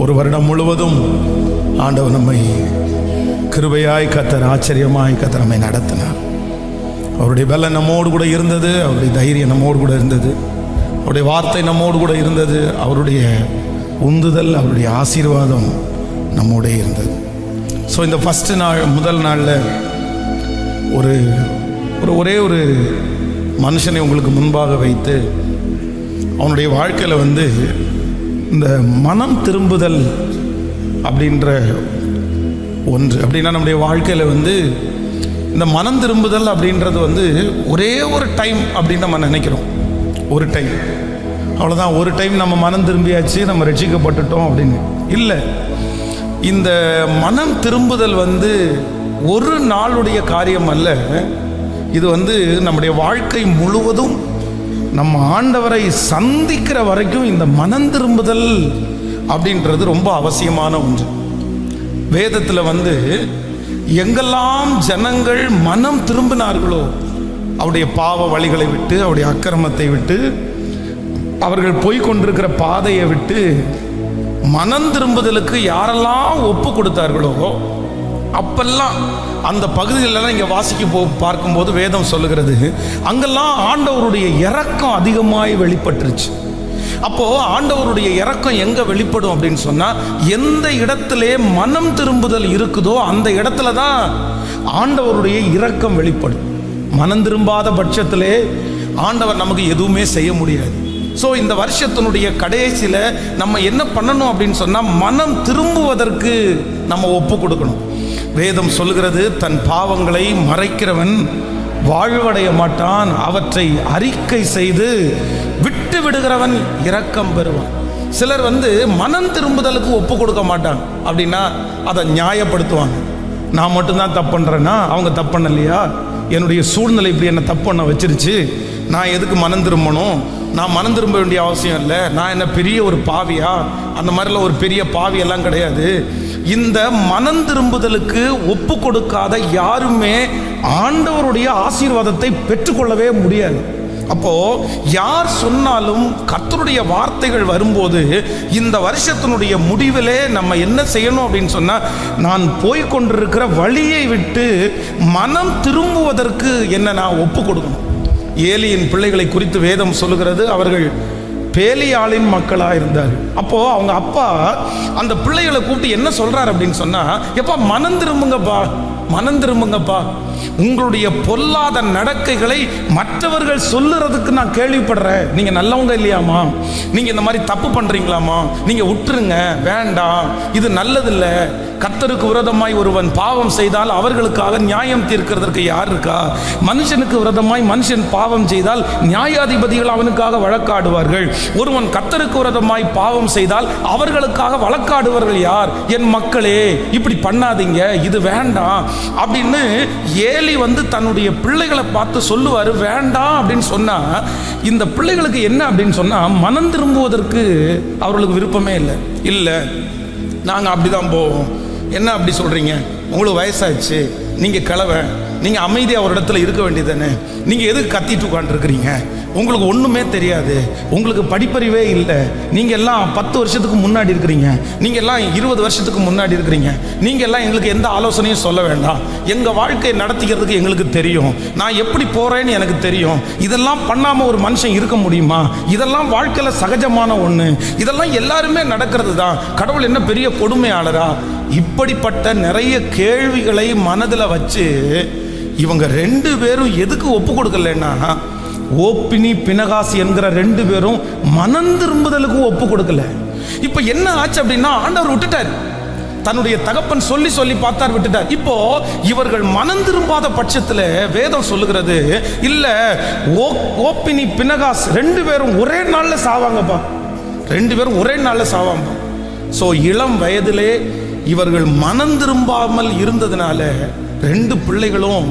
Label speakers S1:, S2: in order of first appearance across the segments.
S1: ஒரு வருடம் முழுவதும் ஆண்டவர் நம்மை கிருபையாய் கர்த்தர், ஆச்சரியமாய் கர்த்தர் நம்மை நடத்தினார். அவருடைய பலன் நம்மோடு கூட இருந்தது, அவருடைய தைரியம் நம்மோடு கூட இருந்தது, அவருடைய வார்த்தை நம்மோடு கூட இருந்தது, அவருடைய உந்துதல், அவருடைய ஆசீர்வாதம் நம்மோட இருந்தது. ஸோ இந்த ஃபஸ்ட்டு நாள், முதல் நாளில் ஒரே ஒரு மனுஷனை உங்களுக்கு முன்பாக வைத்து அவனுடைய வாழ்க்கையில் இந்த மனம் திரும்புதல் அப்படின்ற ஒன்று. அப்படின்னா நம்முடைய வாழ்க்கையில் இந்த மனம் திரும்புதல் அப்படின்றது ஒரே ஒரு டைம் அப்படின்னு நம்ம நினைக்கிறோம். ஒரு டைம், அவ்வளோதான், ஒரு டைம் நம்ம மனம் திரும்பியாச்சு, நம்ம ரட்சிக்கப்பட்டுட்டோம் அப்படின்னு இல்லை. இந்த மனம் திரும்புதல் ஒரு நாளுடைய காரியம் அல்ல. இது நம்முடைய வாழ்க்கை முழுவதும் நம்ம ஆண்டவரை சந்திக்கிற வரைக்கும் இந்த மனம் திரும்புதல் அப்படின்றது ரொம்ப அவசியமான ஒன்று. வேதத்தில் எங்கெல்லாம் ஜனங்கள் மனம் திரும்பினார்களோ, அவருடைய பாவ வழிகளை விட்டு, அவருடைய அக்கிரமத்தை விட்டு, அவர்கள் போய்கொண்டிருக்கிற பாதையை விட்டு மனம் திரும்புதலுக்கு யாரெல்லாம் ஒப்பு கொடுத்தார்களோ, அப்பெல்லாம் அந்த பகுதிகளெல்லாம் இங்கே வாசிக்க பார்க்கும்போது வேதம் சொல்லுகிறது, அங்கெல்லாம் ஆண்டவருடைய இரக்கம் அதிகமாய் வெளிப்பட்டுருச்சு. அப்போது ஆண்டவருடைய இரக்கம் எங்கே வெளிப்படும் அப்படின்னு சொன்னால், எந்த இடத்திலே மனம் திரும்புதல் இருக்குதோ அந்த இடத்துல தான் ஆண்டவருடைய இரக்கம் வெளிப்படும். மனம் திரும்பாத பட்சத்திலே ஆண்டவர் நமக்கு எதுவுமே செய்ய முடியாது. ஸோ இந்த வருஷத்தினுடைய கடைசியில் நம்ம என்ன பண்ணணும் அப்படின்னு சொன்னால், மனம் திரும்புவதற்கு நம்ம ஒப்பு கொடுக்கணும். வேதம் சொல்கிறது, தன் பாவங்களை மறைக்கிறவன் வாழ்வடைய மாட்டான், அவற்றை அறிக்கை செய்து விட்டு விடுகிறவன் இரக்கம் பெறுவான். சிலர் மனம் திரும்புதலுக்கு ஒப்பு கொடுக்க மாட்டாங்க. அப்படின்னா அதை நியாயப்படுத்துவாங்க. நான் மட்டும்தான் தப்பு பண்ணுறேன்னா, அவங்க தப்பு பண்ணலையா, என்னுடைய சூழ்நிலை இப்படி என்னை தப்பு பண்ண வச்சிருச்சு, நான் எதுக்கு மனம் திரும்பணும், நான் மனம் திரும்ப வேண்டிய அவசியம் இல்லை, நான் என்ன பெரிய ஒரு பாவியா, அந்த மாதிரிலாம் ஒரு பெரிய பாவியெல்லாம் கிடையாது. இந்த மனம் திரும்புதலுக்கு ஒப்பு கொடுக்காத யாருமே ஆண்டவருடைய ஆசீர்வாதத்தை பெற்றுக்கொள்ளவே முடியாது. அப்போ யார் சொன்னாலும் கர்த்தருடைய வார்த்தைகள் வரும்போது, இந்த வருஷத்தினுடைய முடிவிலே நம்ம என்ன செய்யணும் அப்படின்னு சொன்னா, நான் போய்கொண்டிருக்கிற வழியை விட்டு மனம் திரும்புவதற்கு என்ன நான் ஒப்பு கொடுக்கணும். ஏலியின் பிள்ளைகளை குறித்து வேதம் சொல்லுகிறது, அவர்கள் பேலியாளின் மக்களாக இருந்தார்கள். அப்போது அவங்க அப்பா அந்த பிள்ளைகளை கூப்பிட்டு என்ன சொல்கிறார் அப்படின்னு சொன்னால், எப்பா மனம் திரும்புங்கப்பா, மனம் திரும்புங்கப்பா, உங்களுடைய பொல்லாத நடக்கைகளை மற்றவர்கள் சொல்லுறதுக்கு நான் கேள்விப்படுறேன். நீங்கள் நல்லவங்க இல்லையாமா, நீங்கள் இந்த மாதிரி தப்பு பண்ணுறீங்களாமா, நீங்கள் விட்டுருங்க, வேண்டாம், இது நல்லதில்லை. கர்த்தருக்கு விரோதமாய் ஒருவன் பாவம் செய்தால் அவர்களுக்காக நியாயம் தீர்க்கிறதற்கு யார் இருக்கா? மனுஷனுக்கு விரோதமாய் மனுஷன் பாவம் செய்தால் நியாயாதிபதிகள் அவனுக்காக வழக்காடுவார்கள். ஒருவன் கர்த்தருக்கு விரோதமாய் பாவம் செய்தால் அவர்களுக்காக வழக்காடுவார்கள் யார்? என் மக்களே, இப்படி பண்ணாதீங்க, இது வேண்டாம் அப்படின்னு ஏலி தன்னுடைய பிள்ளைகளை பார்த்து சொல்லுவார். வேண்டாம் அப்படின்னு சொன்னா, இந்த பிள்ளைகளுக்கு என்ன அப்படின்னு சொன்னா, மனம் திரும்புவதற்கு அவர்களுக்கு விருப்பமே இல்லை. இல்லை, நாங்கள் அப்படிதான் போவோம். என்ன அப்படி சொல்றீங்க? உங்களுக்கு வயசாச்சு, நீங்க கிழவை, நீங்க அமைதியாக ஒரு இடத்துல இருக்க வேண்டியதானே, நீங்க எதுக்கு கத்திட்டு உட்காந்துருக்கிறீங்க? உங்களுக்கு ஒன்றுமே தெரியாது, உங்களுக்கு படிப்பறிவே இல்லை, நீங்கள் எல்லாம் 10 வருஷத்துக்கு முன்னாடி இருக்கிறீங்க, நீங்கள் எல்லாம் 20 வருஷத்துக்கு முன்னாடி இருக்கிறீங்க, நீங்கள் எல்லாம் எங்களுக்கு எந்த ஆலோசனையும் சொல்ல வேண்டாம், எங்கள் வாழ்க்கையை நடத்திக்கிறதுக்கு எங்களுக்கு தெரியும், நான் எப்படி போகிறேன்னு எனக்கு தெரியும், இதெல்லாம் பண்ணாமல் ஒரு மனுஷன் இருக்க முடியுமா? இதெல்லாம் வாழ்க்கையில் சகஜமான ஒன்று, இதெல்லாம் எல்லாருமே நடக்கிறது தான், கடவுள் என்ன பெரிய கொடுமையாளரா? இப்படிப்பட்ட நிறைய கேள்விகளை மனதில் வச்சு இவங்க 2 பேரும் எதுக்கு ஒப்பு கொடுக்கலன்னா, ஓப்பினி பினகாசி என்கிற 2 பேரும் மனம் திரும்புதலுக்கு ஒப்பு கொடுக்கல. இப்ப என்ன ஆச்சு அப்படின்னா, ஆண்டவர் விட்டுட்டார். தன்னுடைய தகப்பன் சொல்லி சொல்லி பார்த்தார், விட்டுட்டார். இப்போ இவர்கள் மனம் திரும்பாத பட்சத்தில் வேதம் சொல்லுகிறது, இல்ல ஓப்பினி பினகாஸ் 2 பேரும் ஒரே நாள்ல சாவாங்கப்பா, 2 பேரும் ஒரே நாள்ல சாவாங்க. ஸோ இளம் வயதிலே இவர்கள் மனம் திரும்பாமல் இருந்ததுனால 2 பிள்ளைகளும்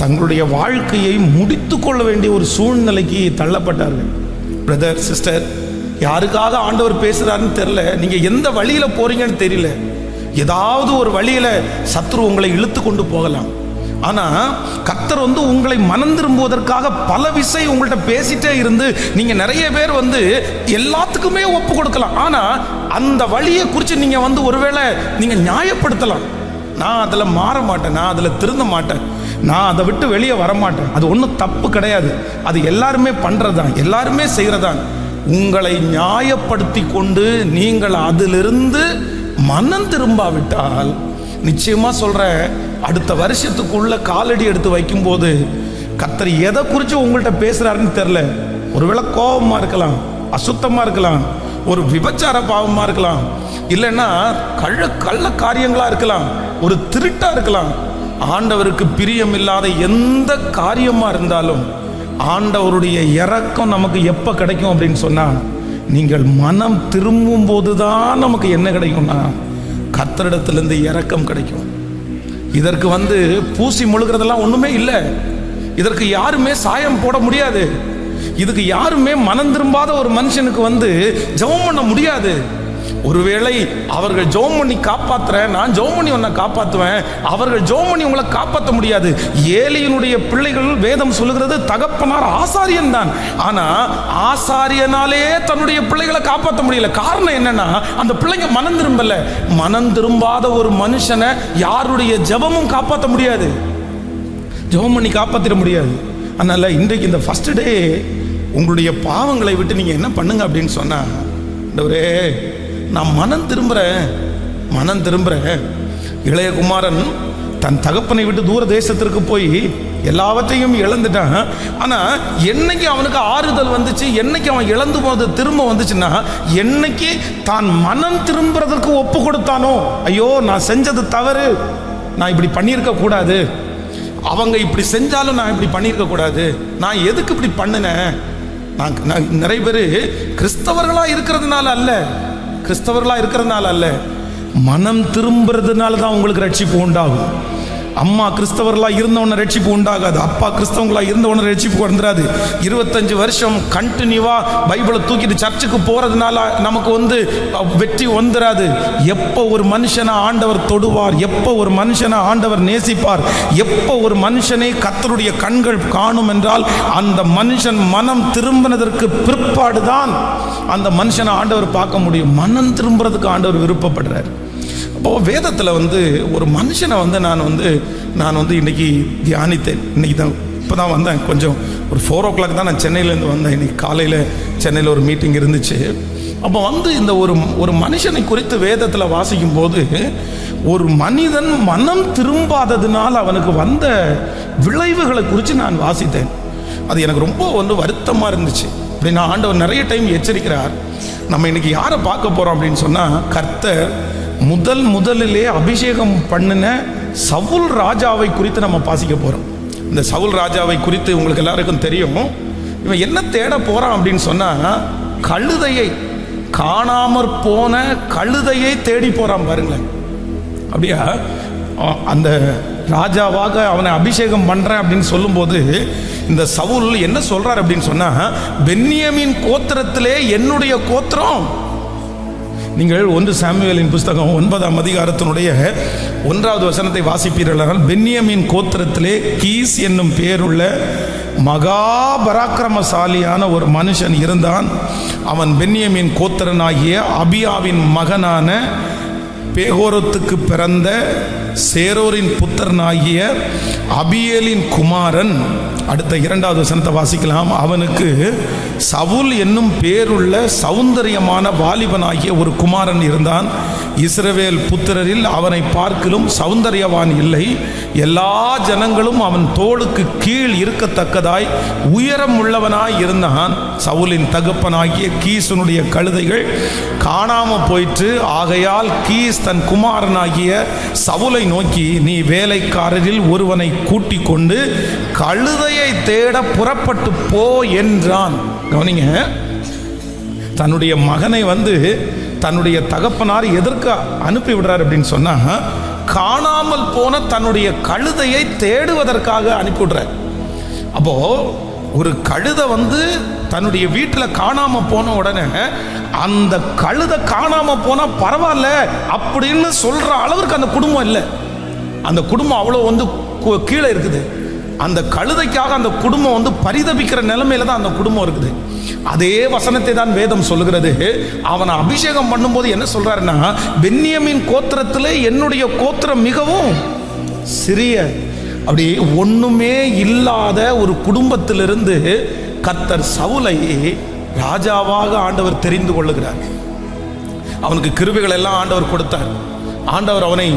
S1: தங்களுடைய வாழ்க்கையை முடித்து கொள்ள வேண்டிய ஒரு சூழ்நிலைக்கு தள்ளப்பட்டார்கள். பிரதர், சிஸ்டர், யாருக்காக ஆண்டவர் பேசுறாருன்னு தெரியல, நீங்க எந்த வழியில போறீங்கன்னு தெரியல, ஏதாவது ஒரு வழியில சத்துரு உங்களை இழுத்து கொண்டு போகலாம். ஆனால் கர்த்தர் உங்களை மனம் திரும்புவதற்காக பல விஷயம் உங்கள்கிட்ட பேசிட்டே இருந்து நீங்கள் நிறைய பேர் எல்லாத்துக்குமே ஒப்பு கொடுக்கலாம். ஆனால் அந்த வழியை குறித்து நீங்கள் வந்து ஒருவேளை நீங்கள் நியாயப்படுத்தலாம். நான் அதில் மாற மாட்டேன், நான் அதில் திருந்த மாட்டேன், நான் அதை விட்டு வெளியே வரமாட்டேன், அது ஒன்றும் தப்பு கிடையாது, அது எல்லாருமே பண்ணுறதான், எல்லாருமே செய்கிறதான். உங்களை நியாயப்படுத்தி கொண்டு நீங்கள் அதிலிருந்து மனம் திரும்பாவிட்டால் நிச்சயமாக சொல்கிறேன், அடுத்த வருஷத்துக்குள்ள காலடி எடுத்து வைக்கும்போது கர்த்தர் எதை குறித்து உங்கள்கிட்ட பேசுகிறாருன்னு தெரில. ஒருவேளை கோபமாக இருக்கலாம், அசுத்தமாக இருக்கலாம், ஒரு விபச்சார பாவமாக இருக்கலாம், இல்லைன்னா கள்ள காரியங்களாக இருக்கலாம், ஒரு திருட்டாக இருக்கலாம். ஆண்டவருக்கு பிரியமில்லாத எந்த காரியமாக இருந்தாலும் ஆண்டவருடைய இரக்கம் நமக்கு எப்போ கிடைக்கும் அப்படின்னு சொன்னால், நீங்கள் மனம் திரும்பும் போது தான் நமக்கு என்ன கிடைக்கும்னா கர்த்தரிடத்திலிருந்து இரக்கம் கிடைக்கும். இதற்கு வந்து பூசி முழுகிறதெல்லாம் ஒன்றுமே இல்லை. இதற்கு யாருமே சாயம் போட முடியாது. இதுக்கு யாருமே மனம் திரும்பாத ஒரு மனுஷனுக்கு வந்து ஜெபம் பண்ண முடியாது. ஒருவேளை அவர்கள் ஜெபம் பண்ணி காப்பாற்றுறேன், நான் ஜெபம் பண்ணி உன்னை காப்பாற்றுவேன், அவர்கள் ஜெபம் பண்ணி உங்களை காப்பாற்ற முடியாது. ஏலியினுடைய பிள்ளைகள் வேதம் சொல்லுகிறது தகப்பனார் ஆசாரியன் தான். ஆனால் ஆசாரியனாலே தன்னுடைய பிள்ளைகளை காப்பாற்ற முடியல. காரணம் என்னன்னா, அந்த பிள்ளைங்க மனம் திரும்பல. மனம் திரும்பாத ஒரு மனுஷனை யாருடைய ஜெபமும் காப்பாற்ற முடியாது, ஜெபம் பண்ணி காப்பாற்றிட முடியாது. அதனால் இன்றைக்கு இந்த ஃபர்ஸ்ட் டே உங்களுடைய பாவங்களை விட்டு நீங்கள் என்ன பண்ணுங்க அப்படின்னு சொன்னால், ஆண்டவரே நான் மனம் திரும்புகிறேன். இளைய குமாரன் தன் தகப்பனை விட்டு தூர தேசத்திற்கு போய் எல்லாவற்றையும் இழந்துட்டான். ஆனால் என்னைக்கு அவனுக்கு ஆறுதல் வந்துச்சு, என்னைக்கு அவன் இழந்து போனது திரும்ப வந்துச்சுன்னா, என்னைக்கு தான் மனம் திரும்புறதுக்கு ஒப்பு கொடுத்தானோ, ஐயோ நான் செஞ்சது தவறு, நான் இப்படி பண்ணியிருக்க கூடாது, அவங்க இப்படி செஞ்சாலும் நான் இப்படி பண்ணியிருக்க கூடாது, நான் எதுக்கு இப்படி பண்ணினேன். நான் நிறைய பேர் கிறிஸ்தவர்களாக இருக்கிறதுனால அல்ல, மனம் திரும்புறதுனால தான் உங்களுக்கு ரட்சிப்பு உண்டாகும். அம்மா கிறிஸ்தவர்களாக இருந்தவன ரட்சிப்பு உண்டாகாது, அப்பா கிறிஸ்தவங்களாக இருந்தவன ரட்சிப்பு வந்துடாது. 25 வருஷம் கண்டினியூவாக பைபிளை தூக்கிட்டு சர்ச்சுக்கு போகிறதுனால நமக்கு வந்து வெற்றி வந்துடாது. எப்போ ஒரு மனுஷனை ஆண்டவர் தொடுவார், எப்போ ஒரு மனுஷனை ஆண்டவர் நேசிப்பார், எப்போ ஒரு மனுஷனை கர்த்தருடைய கண்கள் காணும் என்றால் அந்த மனுஷன் மனம் திரும்பினதற்கு பிற்பாடு தான் அந்த மனுஷனை ஆண்டவர் பார்க்க முடியும். மனம் திரும்புறதுக்கு ஆண்டவர் விருப்பப்படுறார். அப்போது வேதத்தில் வந்து ஒரு மனுஷனை வந்து நான் வந்து இன்றைக்கி தியானித்தேன். இன்றைக்கி தான் இப்போ தான் வந்தேன், கொஞ்சம் ஒரு 4 o'clock தான் நான் சென்னையிலேருந்து வந்தேன். இன்றைக்கி காலையில் சென்னையில் ஒரு மீட்டிங் இருந்துச்சு. அப்போ வந்து இந்த ஒரு மனுஷனை குறித்து வேதத்தில் வாசிக்கும் போது, ஒரு மனிதன் மனம் திரும்பாததுனால் அவனுக்கு வந்த விளைவுகளை குறித்து நான் வாசித்தேன். அது எனக்கு ரொம்ப வந்து வருத்தமாக இருந்துச்சு. அப்படின்னா ஆண்டவர் நிறைய டைம் எச்சரிக்கிறார். நம்ம இன்றைக்கி யாரை பார்க்க போகிறோம் அப்படின்னு சொன்னால், கர்த்தர் முதலிலே அபிஷேகம் பண்ணின சவுல் ராஜாவை குறித்து நம்ம வாசிக்க போகிறோம். இந்த சவுல் ராஜாவை குறித்து உங்களுக்கு எல்லாருக்கும் தெரியும். இவன் என்ன தேட போகிறான் அப்படின்னு சொன்னால், கழுதையை, காணாமற் போன கழுதையை தேடி போகிறான் பாருங்களேன். அப்படியா அந்த ராஜாவாக அவனை அபிஷேகம் பண்ணுறேன் அப்படின்னு சொல்லும்போது, இந்த சவுல் என்ன சொல்கிறார் அப்படின்னு சொன்னால், பென்யமீன் கோத்திரத்திலே என்னுடைய கோத்திரம். நீங்கள் 1 சாமுவேலின் புஸ்தகம் 9ஆம் அதிகாரத்தினுடைய 1வது வசனத்தை வாசிப்பீர்கள். பென்யமீன் கோத்திரத்திலே கீஸ் என்னும் பேருள்ள மகா பராக்கிரமசாலியான ஒரு மனுஷன் இருந்தான். அவன் பென்யமீன் கோத்திரனாகிய அபியாவின் மகனான பேகோரத்துக்கு பிறந்த சேரோரின் புத்திரனாகிய அபியேலின் குமாரன். அடுத்த 2வது வசனத்தை வாசிக்கலாம். அவனுக்கு சவுல் என்னும் பேருள்ள சௌந்தரியமான வாலிபனாகிய ஒரு குமாரன் இருந்தான். இஸ்ரவேல் புத்திரரில் அவனை பார்க்கிலும் சௌந்தரியவான் இல்லை. எல்லா ஜனங்களும் அவன் தோளுக்கு கீழ் இருக்கத்தக்கதாய் உயரம் உள்ளவனாய் இருந்தான். சவுலின் தகப்பனாகிய கீசனுடைய கழுதைகள் காணாம போயிற்று. ஆகையால் கீஸ் தன் குமாரனாகிய சவுலை நோக்கி, நீ வேலைக்காரரில் ஒருவனை கூட்டிக் கொண்டு கழுதையை தேட புறப்பட்டு போ என்றான். கவனிங்க, தன்னுடைய மகனை வந்து தன்னுடைய தகப்பனார் எதற்கு அனுப்பி விடுறார் அப்படின்னு சொன்னா, காணாமல் போன தன்னுடைய கழுதையை தேடுவதற்காக அனுப்பிவிடுறார். அப்போ ஒரு கழுதை வந்து தன்னுடைய வீட்டில் காணாம போன உடனே அந்த கழுதை காணாம போனா பரவாயில்ல அப்படின்னு சொல்ற அளவுக்கு அந்த குடும்பம் இல்லை. அந்த குடும்பம் அவ்வளோ வந்து கீழே இருக்குது. அந்த கழுதைக்காக அந்த குடும்பம் வந்து பரிதபிக்கிற நிலைமையில தான் அந்த குடும்பம் இருக்குது. அதே வசனத்தை தான் வேதம் சொல்லுகிறது. அவனை அபிஷேகம் பண்ணும்போது என்ன சொல்றாருன்னா, பென்யமீன் கோத்திரத்தில் என்னுடைய கோத்திரம் மிகவும் சிறிய. அப்படி ஒண்ணுமே இல்லாத ஒரு குடும்பத்திலிருந்து கர்த்தர் சவுலை ராஜாவாக ஆண்டவர் தெரிந்து கொள்ளுகிறார். அவனுக்கு கிருபைகள் எல்லாம் ஆண்டவர் கொடுத்தார். ஆண்டவர் அவனை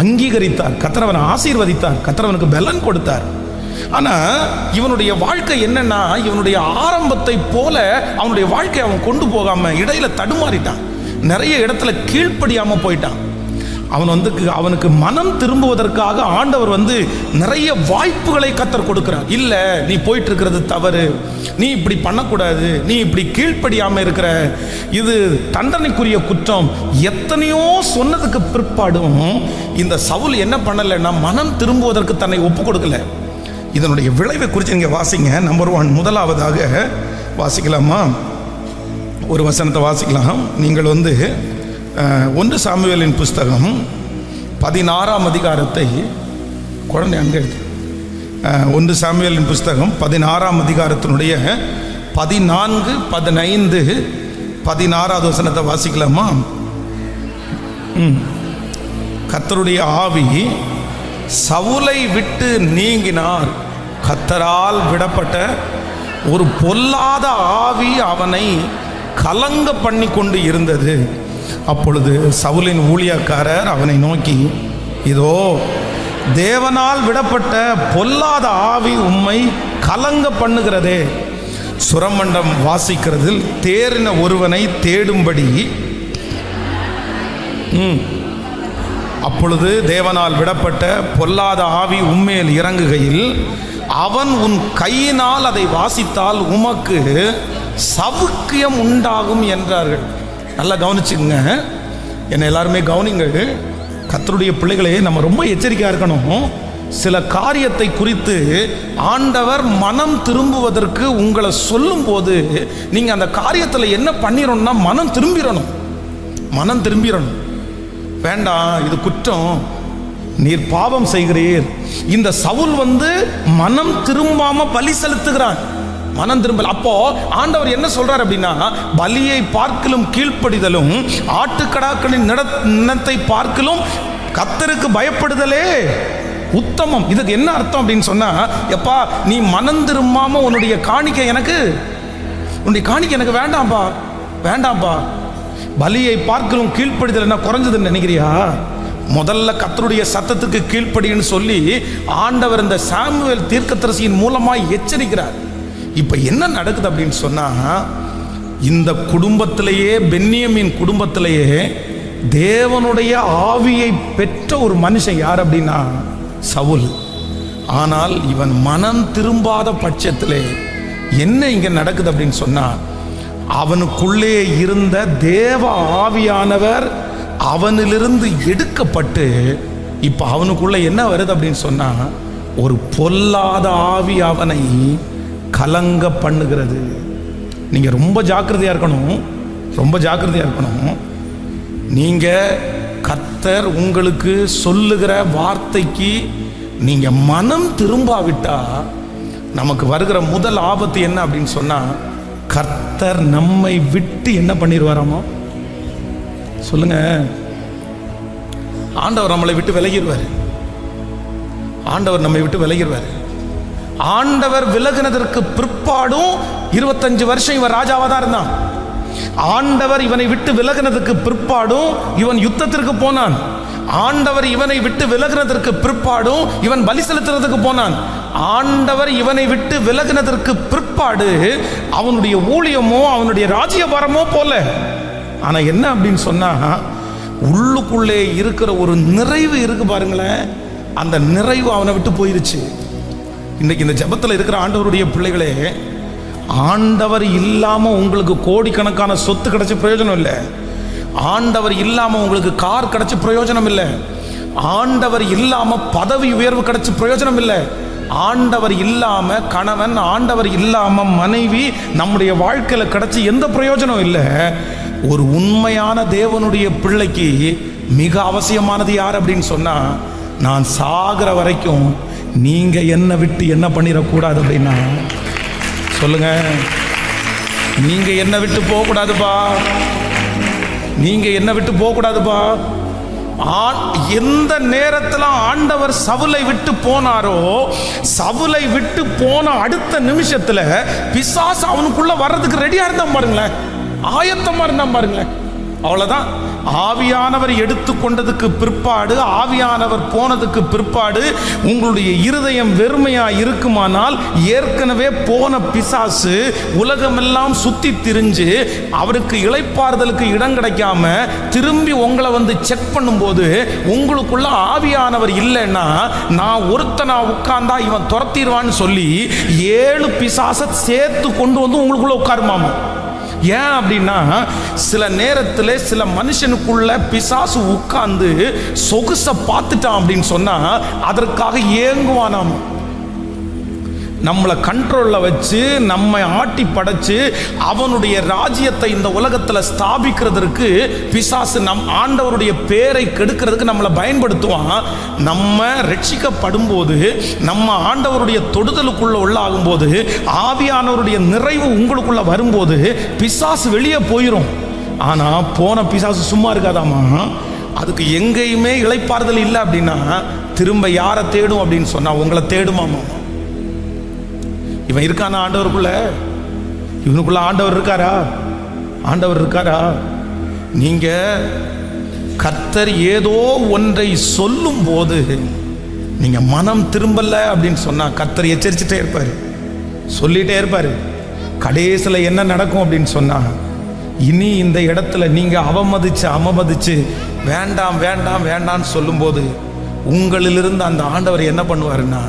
S1: அங்கீகரித்தார். கர்த்தர் அவனை ஆசீர்வதித்தார். கர்த்தர் அவனுக்கு பலன் கொடுத்தார். ஆனா இவனுடைய வாழ்க்கை என்னன்னா, இவனுடைய ஆரம்பத்தை போல அவனுடைய வாழ்க்கை அவன் கொண்டு போகாம இடையில தடுமாறிட்டான். நிறைய இடத்துல கீழ்ப்படியாம போயிட்டான். அவனுக்கு மனம் திரும்புவதற்காக ஆண்டவர் நிறைய வாய்ப்புகளை கர்த்தர் கொடுக்கிறார். இல்ல, நீ போயிட்டு இருக்கிறது தவறு, நீ இப்படி பண்ணக்கூடாது, நீ இப்படி கீழ்ப்படியாம இருக்கிற, இது தண்டனைக்குரிய குற்றம். எத்தனையோ சொன்னதுக்கு பிற்பாடும் இந்த சவுல் என்ன பண்ணலைன்னா, மனம் திரும்புவதற்கு தன்னை ஒப்பு கொடுக்கல. இதனுடைய விளைவை குறித்து நீங்க வாசிங்க. நம்பர் 1, முதலாவதாக வாசிக்கலாமா? ஒரு வசனத்தை வாசிக்கலாம். நீங்கள் 1 சாமுவேலின் புஸ்தகம் 16ஆம் அதிகாரத்தை குழந்தை அங்கே எடுத்து 1 சாமுவேலின் புஸ்தகம் 16ஆம் அதிகாரத்தினுடைய 14, 15, 16வது வசனத்தை வாசிக்கலாமா? கர்த்தருடைய ஆவி சவுலை விட்டு நீங்கினார். கர்த்தரால் விடப்பட்ட ஒரு பொல்லாத ஆவி அவனை கலங்க பண்ணி கொண்டு இருந்தது. அப்பொழுது சவுலின் ஊழியக்காரர் அவனை நோக்கி, இதோ தேவனால் விடப்பட்ட பொல்லாத ஆவி உம்மை கலங்க பண்ணுகிறதே, சுரமண்டம் வாசிக்கிறதில் தேறின ஒருவனை தேடும்படி. அப்பொழுது தேவனால் விடப்பட்ட பொல்லாத ஆவி உம்மேல் இறங்குகையில் அவன் உன் கையினால் அதை வாசித்தால் உமக்கு சவுக்கியம் உண்டாகும் என்றார்கள். நல்லா கவனிச்சுங்க, என்னை எல்லாருமே கவனிங்க. கர்த்தருடைய பிள்ளைகளே, நம்ம ரொம்ப எச்சரிக்கையாக இருக்கணும். சில காரியத்தை குறித்து ஆண்டவர் மனம் திரும்புவதற்கு உங்களை சொல்லும் போது நீங்கள் அந்த காரியத்தில் என்ன பண்ணிடணும்னா, மனம் திரும்பிடணும். வேண்டாம், இது குற்றம், நீர் பாவம் செய்கிறீர். இந்த சவுல் மனம் திரும்பாம பலி செலுத்துகிறான், மனம் திரும்பல. அப்போ ஆண்டவர் என்ன சொல்றார் அப்படின்னா, பலியை பார்க்கலும் கீழ்ப்படிதலும் ஆட்டுக்கடாக்களின் நிலத்தை பார்க்கலும் கர்த்தருக்கு பயப்படுதலே உத்தமம். இதுக்கு என்ன அர்த்தம் அப்படின்னு சொன்னா, எப்பா நீ மனம் திரும்பாம உன்னுடைய காணிக்கை எனக்கு வேண்டாம்பா. பலியை பார்க்கலும் கீழ்ப்படிதல் என்ன குறைஞ்சதுன்னு நினைக்கிறியா? முதல்ல கர்த்தருடைய சத்தத்துக்கு கீழ்ப்படின்னு சொல்லி ஆண்டவர் இந்த சாமுவேல் தீர்க்கதரிசியின் மூலமாய் எச்சரிக்கிறார். இப்ப என்ன நடக்குது அப்படின்னு சொன்னா, இந்த குடும்பத்திலேயே, பென்யமீன் குடும்பத்திலேயே தேவனுடைய ஆவியை பெற்ற ஒரு மனுஷன் யார் அப்படின்னா சவுல். ஆனால் இவன் மனம் திரும்பாத பட்சத்திலே என்ன இங்க நடக்குது அப்படின்னு சொன்னா, அவனுக்குள்ளே இருந்த தேவ ஆவியானவர் அவனிலிருந்து எடுக்கப்பட்டு இப்ப அவனுக்குள்ள என்ன வருது அப்படின்னு சொன்னா, ஒரு பொல்லாத ஆவி அவனை கலங்க பண்ணுகிறது. நீங்க ரொம்ப ஜாக்கிரதையா இருக்கணும். நீங்க கர்த்தர் உங்களுக்கு சொல்லுகிற வார்த்தைக்கு நீங்க மனம் திரும்பாவிட்டா நமக்கு வருகிற முதல் ஆபத்து என்ன அப்படின்னு சொன்னா, கர்த்தர் நம்மை விட்டு என்ன பண்ணிடுவாராமோ சொல்லுங்க. ஆண்டவர் நம்மை விட்டு விலகிடுவார். ஆண்டவர் விலகினதற்கு பிற்பாடும் 25 வருஷம் இவன் ராஜாவா தான் இருந்தான். ஆண்டவர் இவனை விட்டு விலகினதுக்கு பிற்பாடும் இவன் யுத்தத்திற்கு போனான். ஆண்டவர் இவனை விட்டு விலகினதற்கு பிற்பாடும் இவன் பலி செலுத்துறதுக்கு போனான். ஆண்டவர் இவனை விட்டு விலகினதற்கு பிற்பாடு அவனுடைய ஊழியமோ அவனுடைய ராஜ்யபாரமோ போல. ஆனா என்ன அப்படின்னு சொன்னா, உள்ளுக்குள்ளே இருக்கிற ஒரு நிறைவு இருக்கு பாருங்களேன், அந்த நிறைவு அவனை விட்டு போயிருச்சு. இன்னைக்கு இந்த ஜெபத்தில் இருக்கிற ஆண்டவருடைய பிள்ளைகளே, ஆண்டவர் இல்லாம உங்களுக்கு கோடிக்கணக்கான சொத்து கிடைச்ச பிரயோஜனம் இல்லை. ஆண்டவர் இல்லாம உங்களுக்கு கார் கிடைச்ச பிரயோஜனம் இல்லை. ஆண்டவர் இல்லாம பதவி உயர்வு கிடைச்ச பிரயோஜனம் இல்லை. ஆண்டவர் இல்லாம கணவன், ஆண்டவர் இல்லாம மனைவி நம்முடைய வாழ்க்கையில கிடைச்சி எந்த பிரயோஜனம் இல்லை. ஒரு உண்மையான தேவனுடைய பிள்ளைக்கு மிக அவசியமானது யார் அப்படின்னு சொன்னா, நான் சாகிற வரைக்கும் நீங்க என்னை விட்டு என்ன பண்ணிடக்கூடாது அப்படின்னா சொல்லுங்க. நீங்க என்ன விட்டு போக கூடாதுப்பா, நீங்க என்ன விட்டு போக கூடாதுப்பா. எந்த நேரத்தில் ஆண்டவர் சவுலை விட்டு போனாரோ, சவுலை விட்டு போன அடுத்த நிமிஷத்துல பிசாசு அவனுக்குள்ள வர்றதுக்கு ரெடியா இருந்தான் பாருங்களேன், ஆயத்தமா இருந்தான் பாருங்களேன். அவ்வளவுதான். ஆவியானவர் எடுத்துக்கொண்டதுக்கு பிற்பாடு, ஆவியானவர் போனதுக்கு பிற்பாடு உங்களுடைய இருதயம் வெறுமையா இருக்குமானால், ஏற்கனவே போன பிசாசு உலகமெல்லாம் சுத்தி திரிஞ்சு அவருக்கு இளைப்பாறுதலுக்கு இடம் கிடைக்காம திரும்பி உங்களை வந்து செக் பண்ணும்போது உங்களுக்குள்ள ஆவியானவர் இல்லைன்னா, நான் ஒருத்தனா உட்கார்ந்தா இவன் துரத்திடுவான்னு சொல்லி 7 பிசாசை சேர்த்து கொண்டு வந்து உங்களுக்குள்ள உட்காருமாமா. ஏன் அப்படின்னா, சில நேரத்தில் சில மனுஷனுக்குள்ள பிசாசு உட்கார்ந்து சொகுசை பார்த்துட்டான் அப்படின்னு சொன்னா அதற்காக ஏங்குவானாம். நம்மளை கண்ட்ரோலில் வச்சு நம்மை ஆட்டி படைச்சு அவனுடைய ராஜ்யத்தை இந்த உலகத்தில் ஸ்தாபிக்கிறதுக்கு பிசாசு நம் ஆண்டவருடைய பேரை கெடுக்கிறதுக்கு நம்மளை பயன்படுத்துவான். நம்ம ரட்சிக்கப்படும் போது, நம்ம ஆண்டவருடைய தொடுதலுக்குள்ள உள்ளாகும் போது, ஆவியானவருடைய நிறைவு உங்களுக்குள்ள வரும்போது பிசாசு வெளியே போயிடும். ஆனா போன பிசாசு சும்மா இருக்காதாமா, அதுக்கு எங்கேயுமே இளைப்பாறுதல் இல்லை அப்படின்னா திரும்ப யாரை தேடும் அப்படின்னு சொன்னா உங்களை தேடுமாமா. இவன் இருக்கானா ஆண்டவருக்குள்ள? இவனுக்குள்ள ஆண்டவர் இருக்காரா? ஆண்டவர் இருக்காரா? நீங்க கர்த்தர் ஏதோ ஒன்றை சொல்லும் போது நீங்க மனம் திரும்பல அப்படின்னு சொன்னா கர்த்தர் எச்சரிச்சுட்டே இருப்பாரு, சொல்லிட்டே இருப்பாரு. கடைசியில் என்ன நடக்கும் அப்படின்னு சொன்னா, இனி இந்த இடத்துல நீங்க அவமதிச்சு வேண்டாம் வேண்டாம் வேண்டாம்னு சொல்லும் போது உங்களிலிருந்து அந்த ஆண்டவர் என்ன பண்ணுவாருன்னா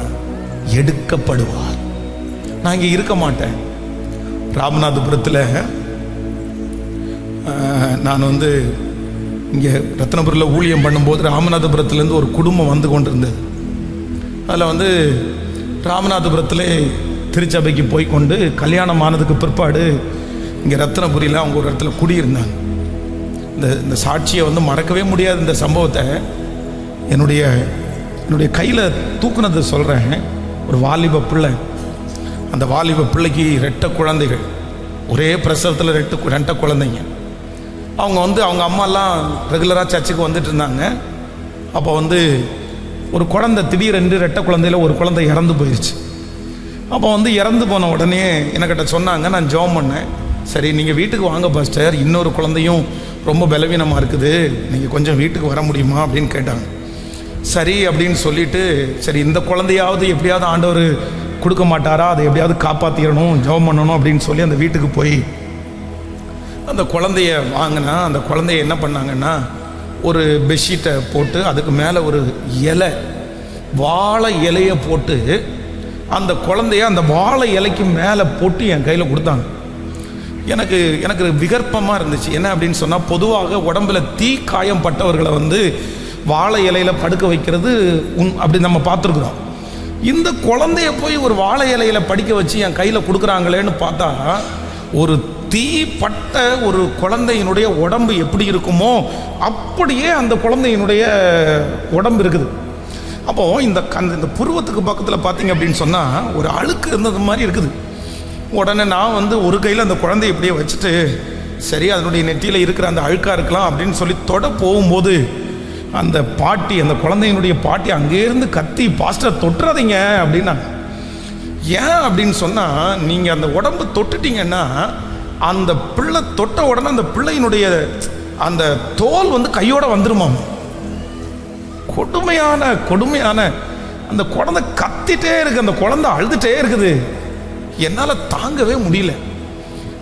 S1: எடுக்கப்படுவார். நான் இங்கே இருக்க மாட்டேன். ராமநாதபுரத்தில் நான் வந்து இங்கே ரத்னபுரியில் ஊழியம் பண்ணும்போது ராமநாதபுரத்துலேருந்து ஒரு குடும்பம் வந்து கொண்டிருந்தது. அதில் வந்து ராமநாதபுரத்தில் திருச்சபைக்கு போய் கொண்டு கல்யாணம் ஆனதுக்கு பிற்பாடு இங்கே ரத்னபுரியில் அவங்க ஒரு இடத்துல குடியிருந்தாங்க. இந்த சாட்சியை வந்து மறக்கவே முடியாது. இந்த சம்பவத்தை என்னுடைய கையில் தூக்குனதை சொல்கிறேன். ஒரு வாலிப பிள்ளை, அந்த வாலிப பிள்ளைக்கு 2 குழந்தைகள், ஒரே பிரசவத்தில் 2 குழந்தைங்க. அவங்க வந்து அவங்க அம்மாலாம் ரெகுலராக சர்ச்சுக்கு வந்துட்டு இருந்தாங்க. அப்போ வந்து ஒரு குழந்தை திடீரென்று 2 குழந்தையில் ஒரு குழந்தை இறந்து போயிடுச்சு. அப்போ வந்து இறந்து போன உடனே என்கிட்ட சொன்னாங்க, நான் ஜெபம் பண்ணேன். சரி நீங்கள் வீட்டுக்கு வாங்க பாஸ்டர், இன்னொரு குழந்தையும் ரொம்ப பலவீனமாக இருக்குது, நீங்கள் கொஞ்சம் வீட்டுக்கு வர முடியுமா அப்படின்னு கேட்டாங்க. சரி அப்படின்னு சொல்லிட்டு, சரி இந்த குழந்தையாவது எப்படியாவது ஆண்டவர் கொடுக்க மாட்டாரா, அதை எப்படியாவது காப்பாற்றிடணும், ஜெபம் பண்ணணும் அப்படின்னு சொல்லி அந்த வீட்டுக்கு போய் அந்த குழந்தைய வாங்கினா, அந்த குழந்தைய என்ன பண்ணாங்கன்னா ஒரு பெட்ஷீட்டை போட்டு அதுக்கு மேலே ஒரு இலை, வாழை இலையை போட்டு அந்த குழந்தைய அந்த வாழை இலைக்கு மேலே போட்டு என் கையில் கொடுத்தாங்க. எனக்கு விகற்பமாக இருந்துச்சு. என்ன அப்படின்னு சொன்னால், பொதுவாக உடம்புல தீ காயம் பட்டவர்களை வந்து வாழை இலையில் படுக்க வைக்கிறது அப்படி நம்ம பார்த்துருக்குறோம். இந்த குழந்தைய போய் ஒரு வாழை இலையில் படிக்க வச்சு என் கையில் கொடுக்குறாங்களேன்னு பார்த்தா, ஒரு தீ பட்ட ஒரு குழந்தையினுடைய உடம்பு எப்படி இருக்குமோ அப்படியே அந்த குழந்தையினுடைய உடம்பு இருக்குது. அப்போது இந்த புருவத்துக்கு பக்கத்தில் பார்த்தீங்க அப்படின்னு சொன்னால் ஒரு அழுக்கு இருந்தது மாதிரி இருக்குது. உடனே நான் வந்து ஒரு கையில் அந்த குழந்தைய இப்படியே வச்சுட்டு, சரி அதனுடைய நெற்றியில் இருக்கிற அந்த அழுக்காக இருக்கலாம் அப்படின்னு சொல்லி தொட போகும்போது அந்த பாட்டி, அந்த குழந்தையினுடைய பாட்டி அங்கேருந்து கத்தி, பாஸ்டர் தொட்டுறாதீங்க அப்படின்னா. ஏன் அப்படின்னு சொன்னால், நீங்கள் அந்த உடம்பு தொட்டுட்டீங்கன்னா அந்த பிள்ளை தொட்ட உடனே அந்த பிள்ளையினுடைய அந்த தோல் வந்து கையோட வந்துருமாம். கொடுமையான அந்த குழந்தை கத்திட்டே இருக்கு, அந்த குழந்தை அழுதுகிட்டே இருக்குது. என்னால் தாங்கவே முடியல.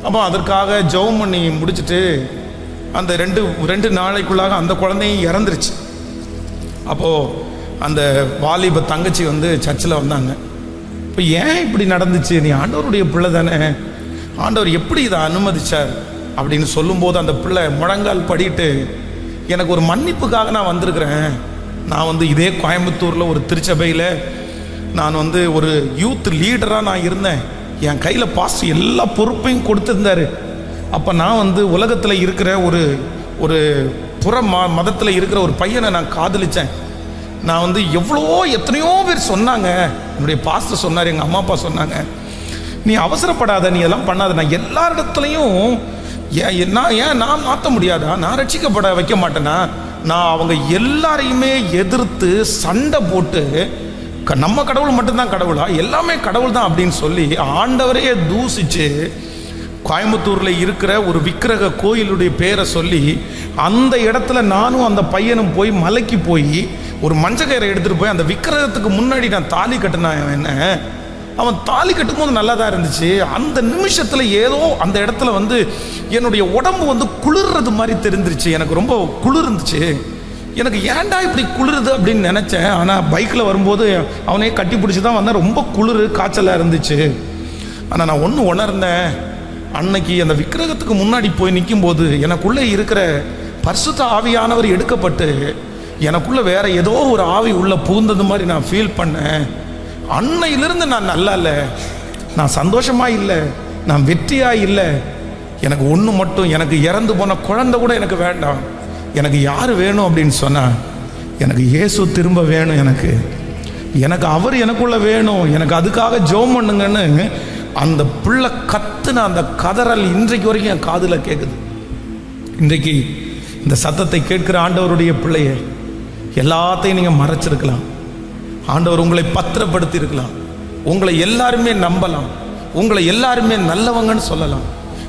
S1: அப்போ அதற்காக ஜெபம் பண்ணி முடிச்சுட்டு அந்த ரெண்டு நாளைக்குள்ளாக அந்த குழந்தையும் இறந்துருச்சு. அப்போது அந்த வாலிப தங்கச்சி வந்து சர்ச்சில் வந்தாங்க. இப்போ ஏன் இப்படி நடந்துச்சு, நீ ஆண்டவருடைய பிள்ளை தானே, ஆண்டவர் எப்படி இதை அனுமதிச்சார் அப்படின்னு சொல்லும்போது அந்த பிள்ளை முழங்கால் படிட்டு, எனக்கு ஒரு மன்னிப்புக்காக நான் வந்திருக்கிறேன். நான் வந்து இதே கோயம்புத்தூரில் ஒரு திருச்சபையில் நான் வந்து ஒரு யூத் லீடராக நான் இருந்தேன். என் கையில் பாஸ்டர் எல்லா பொறுப்பையும் கொடுத்துருந்தாரு. அப்போ நான் வந்து உலகத்தில் இருக்கிற ஒரு மதத்தில் இருக்கிற ஒரு பையனை நான் காதலித்தேன். நான் வந்து எத்தனையோ பேர் சொன்னாங்க, என்னுடைய பாஸ்டர் சொன்னார், எங்கள் அம்மா அப்பா சொன்னாங்க, நீ அவசரப்படாத, நீ எல்லாம் பண்ணாத. நான் எல்லாரிடத்துலையும் நான் மாற்ற முடியாதா? நான் ரட்சிக்கப்பட வைக்க மாட்டேனா? நான் அவங்க எல்லாரையுமே எதிர்த்து சண்டை போட்டு நம்ம கடவுள் மட்டும்தான் கடவுளா, எல்லாமே கடவுள் தான் அப்படின்னு சொல்லி ஆண்டவரையே தூசிச்சு கோயம்புத்தூரில் இருக்கிற ஒரு விக்கிரக கோயிலுடைய பேரை சொல்லி அந்த இடத்துல நானும் அந்த பையனும் போய் மலைக்கு போய் ஒரு மஞ்சக்கயிறை எடுத்துகிட்டு போய் அந்த விக்கிரகத்துக்கு முன்னாடி நான் தாலி கட்டினேன். என்ன அவன் தாலி கட்டும்போது நல்லா தான் இருந்துச்சு. அந்த நிமிஷத்தில் ஏதோ அந்த இடத்துல என்னுடைய உடம்பு குளிர்றது மாதிரி தெரிஞ்சிருச்சு. எனக்கு ரொம்ப குளிர் இருந்துச்சு. எனக்கு ஏன்டா இப்படி குளிருது அப்படின்னு நினச்சேன். ஆனால் பைக்கில் வரும்போது அவனே கட்டி பிடிச்சி தான் வந்தேன். ரொம்ப குளிர், காய்ச்சலாக இருந்துச்சு. ஆனால் நான் ஒன்று உணர்ந்தேன். அன்னைக்கு அந்த விக்கிரகத்துக்கு முன்னாடி போய் நிற்கும்போது எனக்குள்ளே இருக்கிற பரிசுத்த ஆவியானவர் எடுக்கப்பட்டு எனக்குள்ளே வேற ஏதோ ஒரு ஆவி உள்ளே பூந்தது மாதிரி நான் ஃபீல் பண்ணேன். அன்னையிலிருந்து நான் நல்லா இல்லை, நான் சந்தோஷமாக இல்லை, நான் வெற்றியாக இல்லை. எனக்கு ஒன்று மட்டும், எனக்கு இறந்து போன குழந்தை கூட எனக்கு வேண்டாம். எனக்கு யார் வேணும் அப்படின்னு சொன்னால் எனக்கு இயேசு திரும்ப வேணும். எனக்கு அவர் எனக்குள்ள வேணும். எனக்கு அதுக்காக ஜெபம் பண்ணுங்கன்னு அந்த பிள்ளை கத்துன அந்த கதறல் இன்றைக்கு வரைக்கும் என் காதில் கேட்குது. இன்றைக்கு இந்த சத்தத்தை கேட்கிற ஆண்டவருடைய பிள்ளைய எல்லாத்தையும் நீங்கள் மறைச்சிருக்கலாம். ஆண்டவர் உங்களை பத்திரப்படுத்தி இருக்கலாம். உங்களை எல்லாருமே நம்பலாம். உங்களை எல்லாருமே நல்லவங்கன்னு சொல்லலாம்.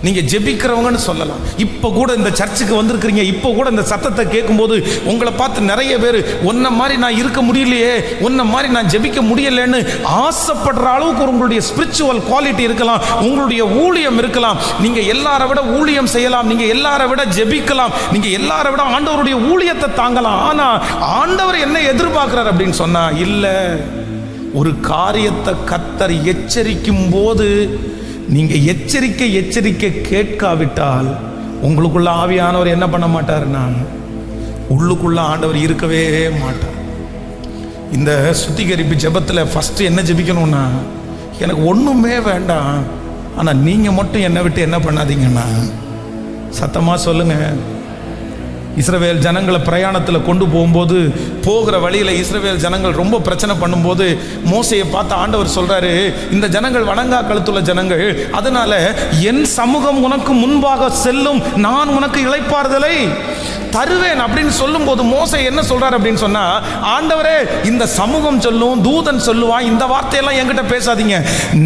S1: நீங்கள் ஜெபிக்கிறவங்கன்னு சொல்லலாம். இப்போ கூட இந்த சர்ச்சுக்கு வந்திருக்கிறீங்க. இப்போ கூட இந்த சத்தத்தை கேட்கும்போது உங்களை பார்த்து நிறைய பேர் உன்ன மாதிரி நான் இருக்க முடியலையே, உன்ன மாதிரி நான் ஜெபிக்க முடியலன்னு ஆசைப்படுற அளவுக்கு உங்களுடைய ஸ்பிரிச்சுவல் குவாலிட்டி இருக்கலாம், உங்களுடைய ஊழியம் இருக்கலாம். நீங்கள் எல்லாரை விட ஊழியம் செய்யலாம், நீங்கள் எல்லாரை விட ஜெபிக்கலாம், நீங்கள் எல்லாரை விட ஆண்டவருடைய ஊழியத்தை தாங்கலாம். ஆனால் ஆண்டவர் என்ன எதிர்பார்க்கிறார் அப்படின்னு சொன்னா, இல்லை, ஒரு காரியத்தை கர்த்தர் எச்சரிக்கும் போது நீங்க எச்சரிக்கை கேட்காவிட்டால் உங்களுக்குள்ள ஆவியானவர் என்ன பண்ண மாட்டாருன்னா, உள்ளுக்குள்ள ஆண்டவர் இருக்கவே மாட்டார். இந்த சுத்திகரிப்பு ஜெபத்தில் ஃபர்ஸ்ட் என்ன ஜெபிக்கணும்னா, எனக்கு ஒன்றுமே வேண்டாம், ஆனால் நீங்கள் மட்டும் என்னை விட்டு என்ன பண்ணாதீங்கன்னா, சத்தமாக சொல்லுங்க. இஸ்ரவேல் ஜனங்களை பிரயாணத்தில் கொண்டு போகும்போது போகிற வழியில் இஸ்ரவேல் ஜனங்கள் ரொம்ப பிரச்சனை பண்ணும்போது மோசையை பார்த்து ஆண்டவர் சொல்றாரு, இந்த ஜனங்கள் வணங்கா கழுத்துள்ள ஜனங்கள், அதனால என் சமூகம் உனக்கு முன்பாக செல்லும், நான் உனக்கு இளைப்பாறுதலை தருவேன் அப்படின்னு சொல்லும்போது மோசே என்ன சொல்றாரு அப்படின்னு சொன்னா, ஆண்டவரே இந்த சமூகம் சொல்லும், தூதன் சொல்லுவான், இந்த வார்த்தையெல்லாம் என்கிட்ட பேசாதீங்க.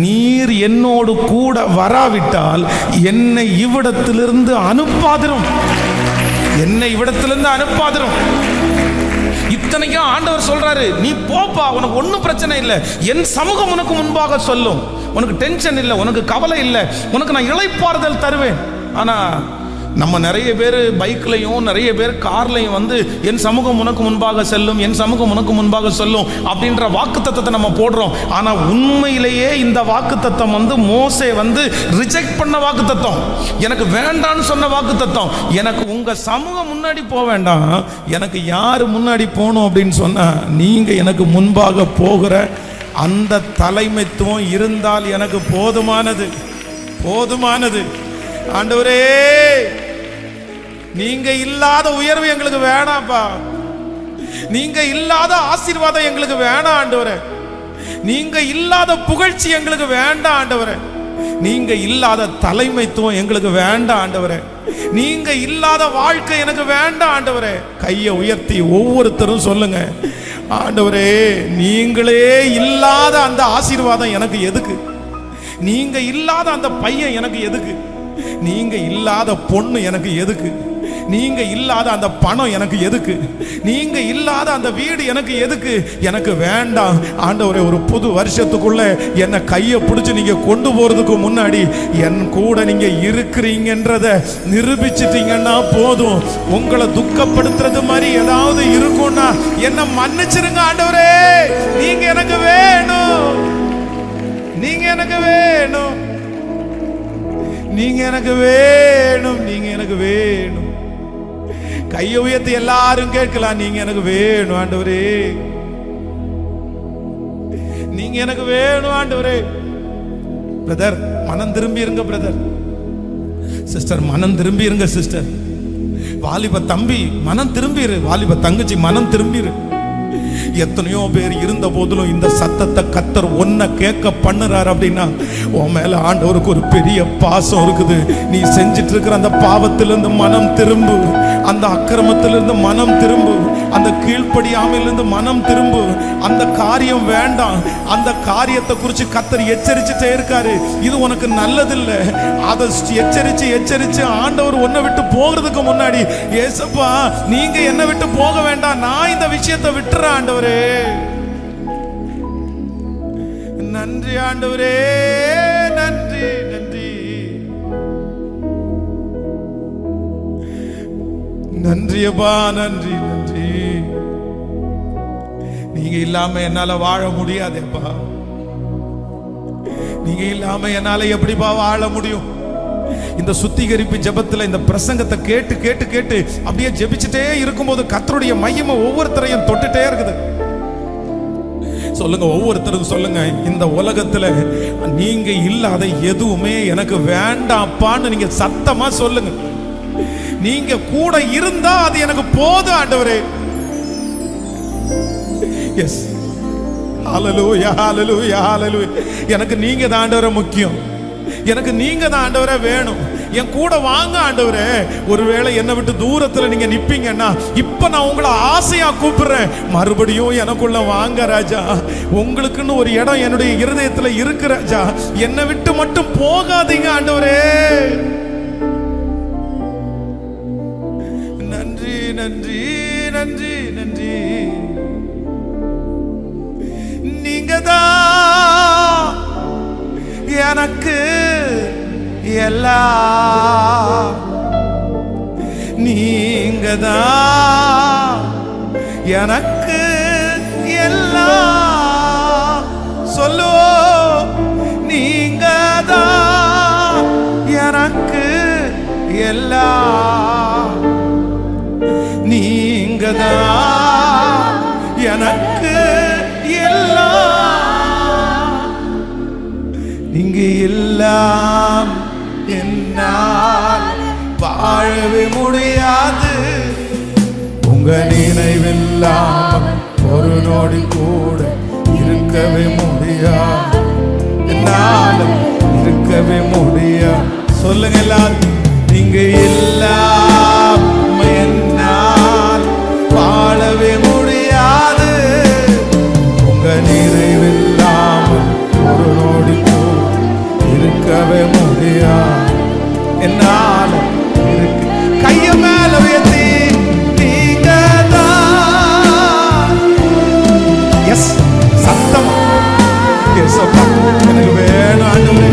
S1: நீர் என்னோடு கூட வராவிட்டால் என்னை இவ்விடத்திலிருந்து அனுப்பாதிரும், என்னை இவ்விடத்திலிருந்து அனுப்பாதிரும். இத்தனைக்கும் ஆண்டவர் சொல்றாரு, நீ போப்பா, உனக்கு ஒன்றும் பிரச்சனை இல்லை, என் சமூகம் உனக்கு முன்பாக சொல்லும், உனக்கு டென்ஷன் இல்லை, உனக்கு கவலை இல்லை, உனக்கு நான் இளைப்பாறுதல் தருவேன். ஆனா நம்ம நிறைய பேர் பைக்லையும் நிறைய பேர் கார்லையும் என் சமூகம் உனக்கு முன்பாக செல்லும், என் சமூகம் உனக்கு முன்பாக செல்லும் அப்படின்ற வாக்குத்தத்தத்தை நம்ம போடுறோம். ஆனால் உண்மையிலேயே இந்த வாக்குத்தத்தம் மோசே ரிஜெக்ட் பண்ண வாக்குத்தத்தம், எனக்கு வேண்டான்னு சொன்ன வாக்குத்தத்தம். எனக்கு உங்க சமூகம் முன்னாடி போக வேண்டாம், எனக்கு யாரு முன்னாடி போகணும் அப்படின்னு சொன்னா, நீங்க எனக்கு முன்பாக போகிற அந்த தலைமைத்துவம் இருந்தால் எனக்கு போதுமானது, போதுமானது. ஆண்டவரே, நீங்க இல்லாத உயர்வு எங்களுக்கு வேணாம்ப்பா, நீங்க இல்லாத ஆசீர்வாதம் எங்களுக்கு வேணாம் ஆண்டவரே, நீங்க இல்லாத புகழ்ச்சி எங்களுக்கு வேண்டாம் ஆண்டவரே, நீங்க இல்லாத தலைமைத்துவம் எங்களுக்கு வேண்டாம் ஆண்டவரே, நீங்க இல்லாத வாழ்க்கை எனக்கு வேண்டாம் ஆண்டவரே. கையை உயர்த்தி ஒவ்வொருத்தரும் சொல்லுங்க, ஆண்டவரே நீங்களே இல்லாத அந்த ஆசீர்வாதம் எனக்கு எதுக்கு, நீங்க இல்லாத அந்த பையன் எனக்கு எதுக்கு, நீங்க இல்லாத பொண்ணு எனக்கு எதுக்கு, நீங்க இல்லாத அந்த பணம் எனக்கு எதுக்கு, நீங்க இல்லாத அந்த வீடு எனக்கு எதுக்கு, எனக்கு வேண்டாம் ஆண்டவரே. ஒரு புது வருஷத்துக்குள்ள என்னை கையை பிடிச்சு நீங்க கொண்டு போறதுக்கு முன்னாடி என் கூட நீங்க இருக்கிறீங்கன்றத நிரூபிச்சிட்டீங்கன்னா போதும். உங்களை துக்கப்படுத்துறது மாதிரி ஏதாவது இருக்கும்னா என்ன மன்னிச்சிருங்க ஆண்டவரே. நீங்க எனக்கு வேணும், நீங்க எனக்கு வேணும், நீங்க எனக்கு வேணும், நீங்க எனக்கு வேணும். கையை உயர்த்தி எல்லாரும் கேட்கலாம், நீங்க எனக்கு வேணும் ஆண்டவரே, நீங்க எனக்கு வேணும் ஆண்டவரே. பிரதர் மனம் திரும்பி இருங்க, பிரதர் சிஸ்டர் மனம் திரும்பி இருங்க, சிஸ்டர் வாலிப தம்பி மனம் திரும்பிரு, வாலிப தங்கச்சி மனம் திரும்பிரு. எத்தனையோ பேர் இருந்த போதிலும் இந்த சத்தத்தை கத்தர் ஒன்ன கேட்க பண்ணுறாரு அப்படின்னா உன் மேல ஆண்டவருக்கு ஒரு பெரிய பாசம் இருக்குது. நீ செஞ்சிட்டு இருக்கிற அந்த பாவத்திலிருந்து மனம் திரும்பு, அந்த அக்கிரமத்திலிருந்து மனம் திரும்பு, அந்த கீழ்ப்படியாமையிலிருந்து மனம் திரும்பு. அந்த காரியம் வேண்டாம். அந்த காரியத்தை குறித்து கத்தர் எச்சரிச்சுட்டே இருக்காரு. இது உனக்கு நல்லதில்லை. அதை எச்சரிச்சு எச்சரிச்சு ஆண்டவர் உன்னை விட்டு போகிறதுக்கு முன்னாடி, ஏசப்பா நீங்க என்னை விட்டு போக வேண்டாம், நான் இந்த விஷயத்தை விட்டுறேன் ஆண்டவரே. நன்றி ஆண்டவரே, நன்றி நன்றி நன்றியப்பா, நன்றி நன்றி. நீங்க இல்லாம என்னால வாழ முடியாதேப்பா. நீங்க இல்லாம என்னால எப்படிப்பா வாழ முடியும்? இந்த சுத்திகரிப்பு ஜெபத்துல இந்த பிரசங்கத்தை கேட்டு கேட்டு கேட்டு அப்படியே ஜெபிச்சுட்டே இருக்கும்போது கர்த்தருடைய மகிமை ஒவ்வொருத்தரையும் தொட்டுட்டே இருக்குது. சொல்லுங்க, ஒவ்வொருத்தருக்கும் சொல்லுங்க, இந்த உலகத்துல நீங்க இல்லாத எதுவுமே எனக்கு வேண்டாம்ப்பான்னு நீங்க சத்தமா சொல்லுங்க. நீங்க கூட இருந்தா அது எனக்கு போதும் ஆண்டவரே. எஸ், ஹல்லேலூயா ஹல்லேலூயா ஹல்லேலூயா. எனக்கு நீங்க தான் ஆண்டவரே முக்கியம். எனக்கு நீங்க தான் ஆண்டவரே வேணும். என் கூட வாங்க ஆண்டவரே. ஒருவேளை என்னை விட்டு தூரத்துல நீங்க நிப்பீங்கன்னா இப்ப நான் உங்களை ஆசையா கூப்பிடுறேன், மறுபடியும் எனக்குள்ள வாங்க ராஜா. உங்களுக்குன்னு ஒரு இடம் என்னுடைய இருதயத்துல இருக்கு ராஜா. என்னை விட்டு மட்டும் போகாதீங்க ஆண்டவரே. நன்றி நன்றி நன்றி நன்றி. நீங்க தான் எனக்கு எல்லாம், நீங்க தான் எனக்கு எல்லாம். சொல்லுவோம், நீங்க தான் எனக்கு எல்லாம், நீங்க தான் எனக்கு எல்லாம். நீங்க எல்லாம் என்னால் வாழவே முடியாது. உங்க நினைவில்லாமல் ஒரு நொடி கூட இருக்கவே முடியாது. என்னால் இருக்கவே முடியாது. சொல்லுங்க எல்லாரும், நீங்க எல்லாம் என்னால் வாழவே முடியாது. உங்க நினைவில்லாமல் ஒரு நொடி கூட இருக்கவே முடியாது. என்னால இருக்கு. கைய மேல உயர்த்தி நீங்க தான். எஸ், சத்தமா எஸ் அப்பா, எனக்கு வேணும் ஆண்டவரே.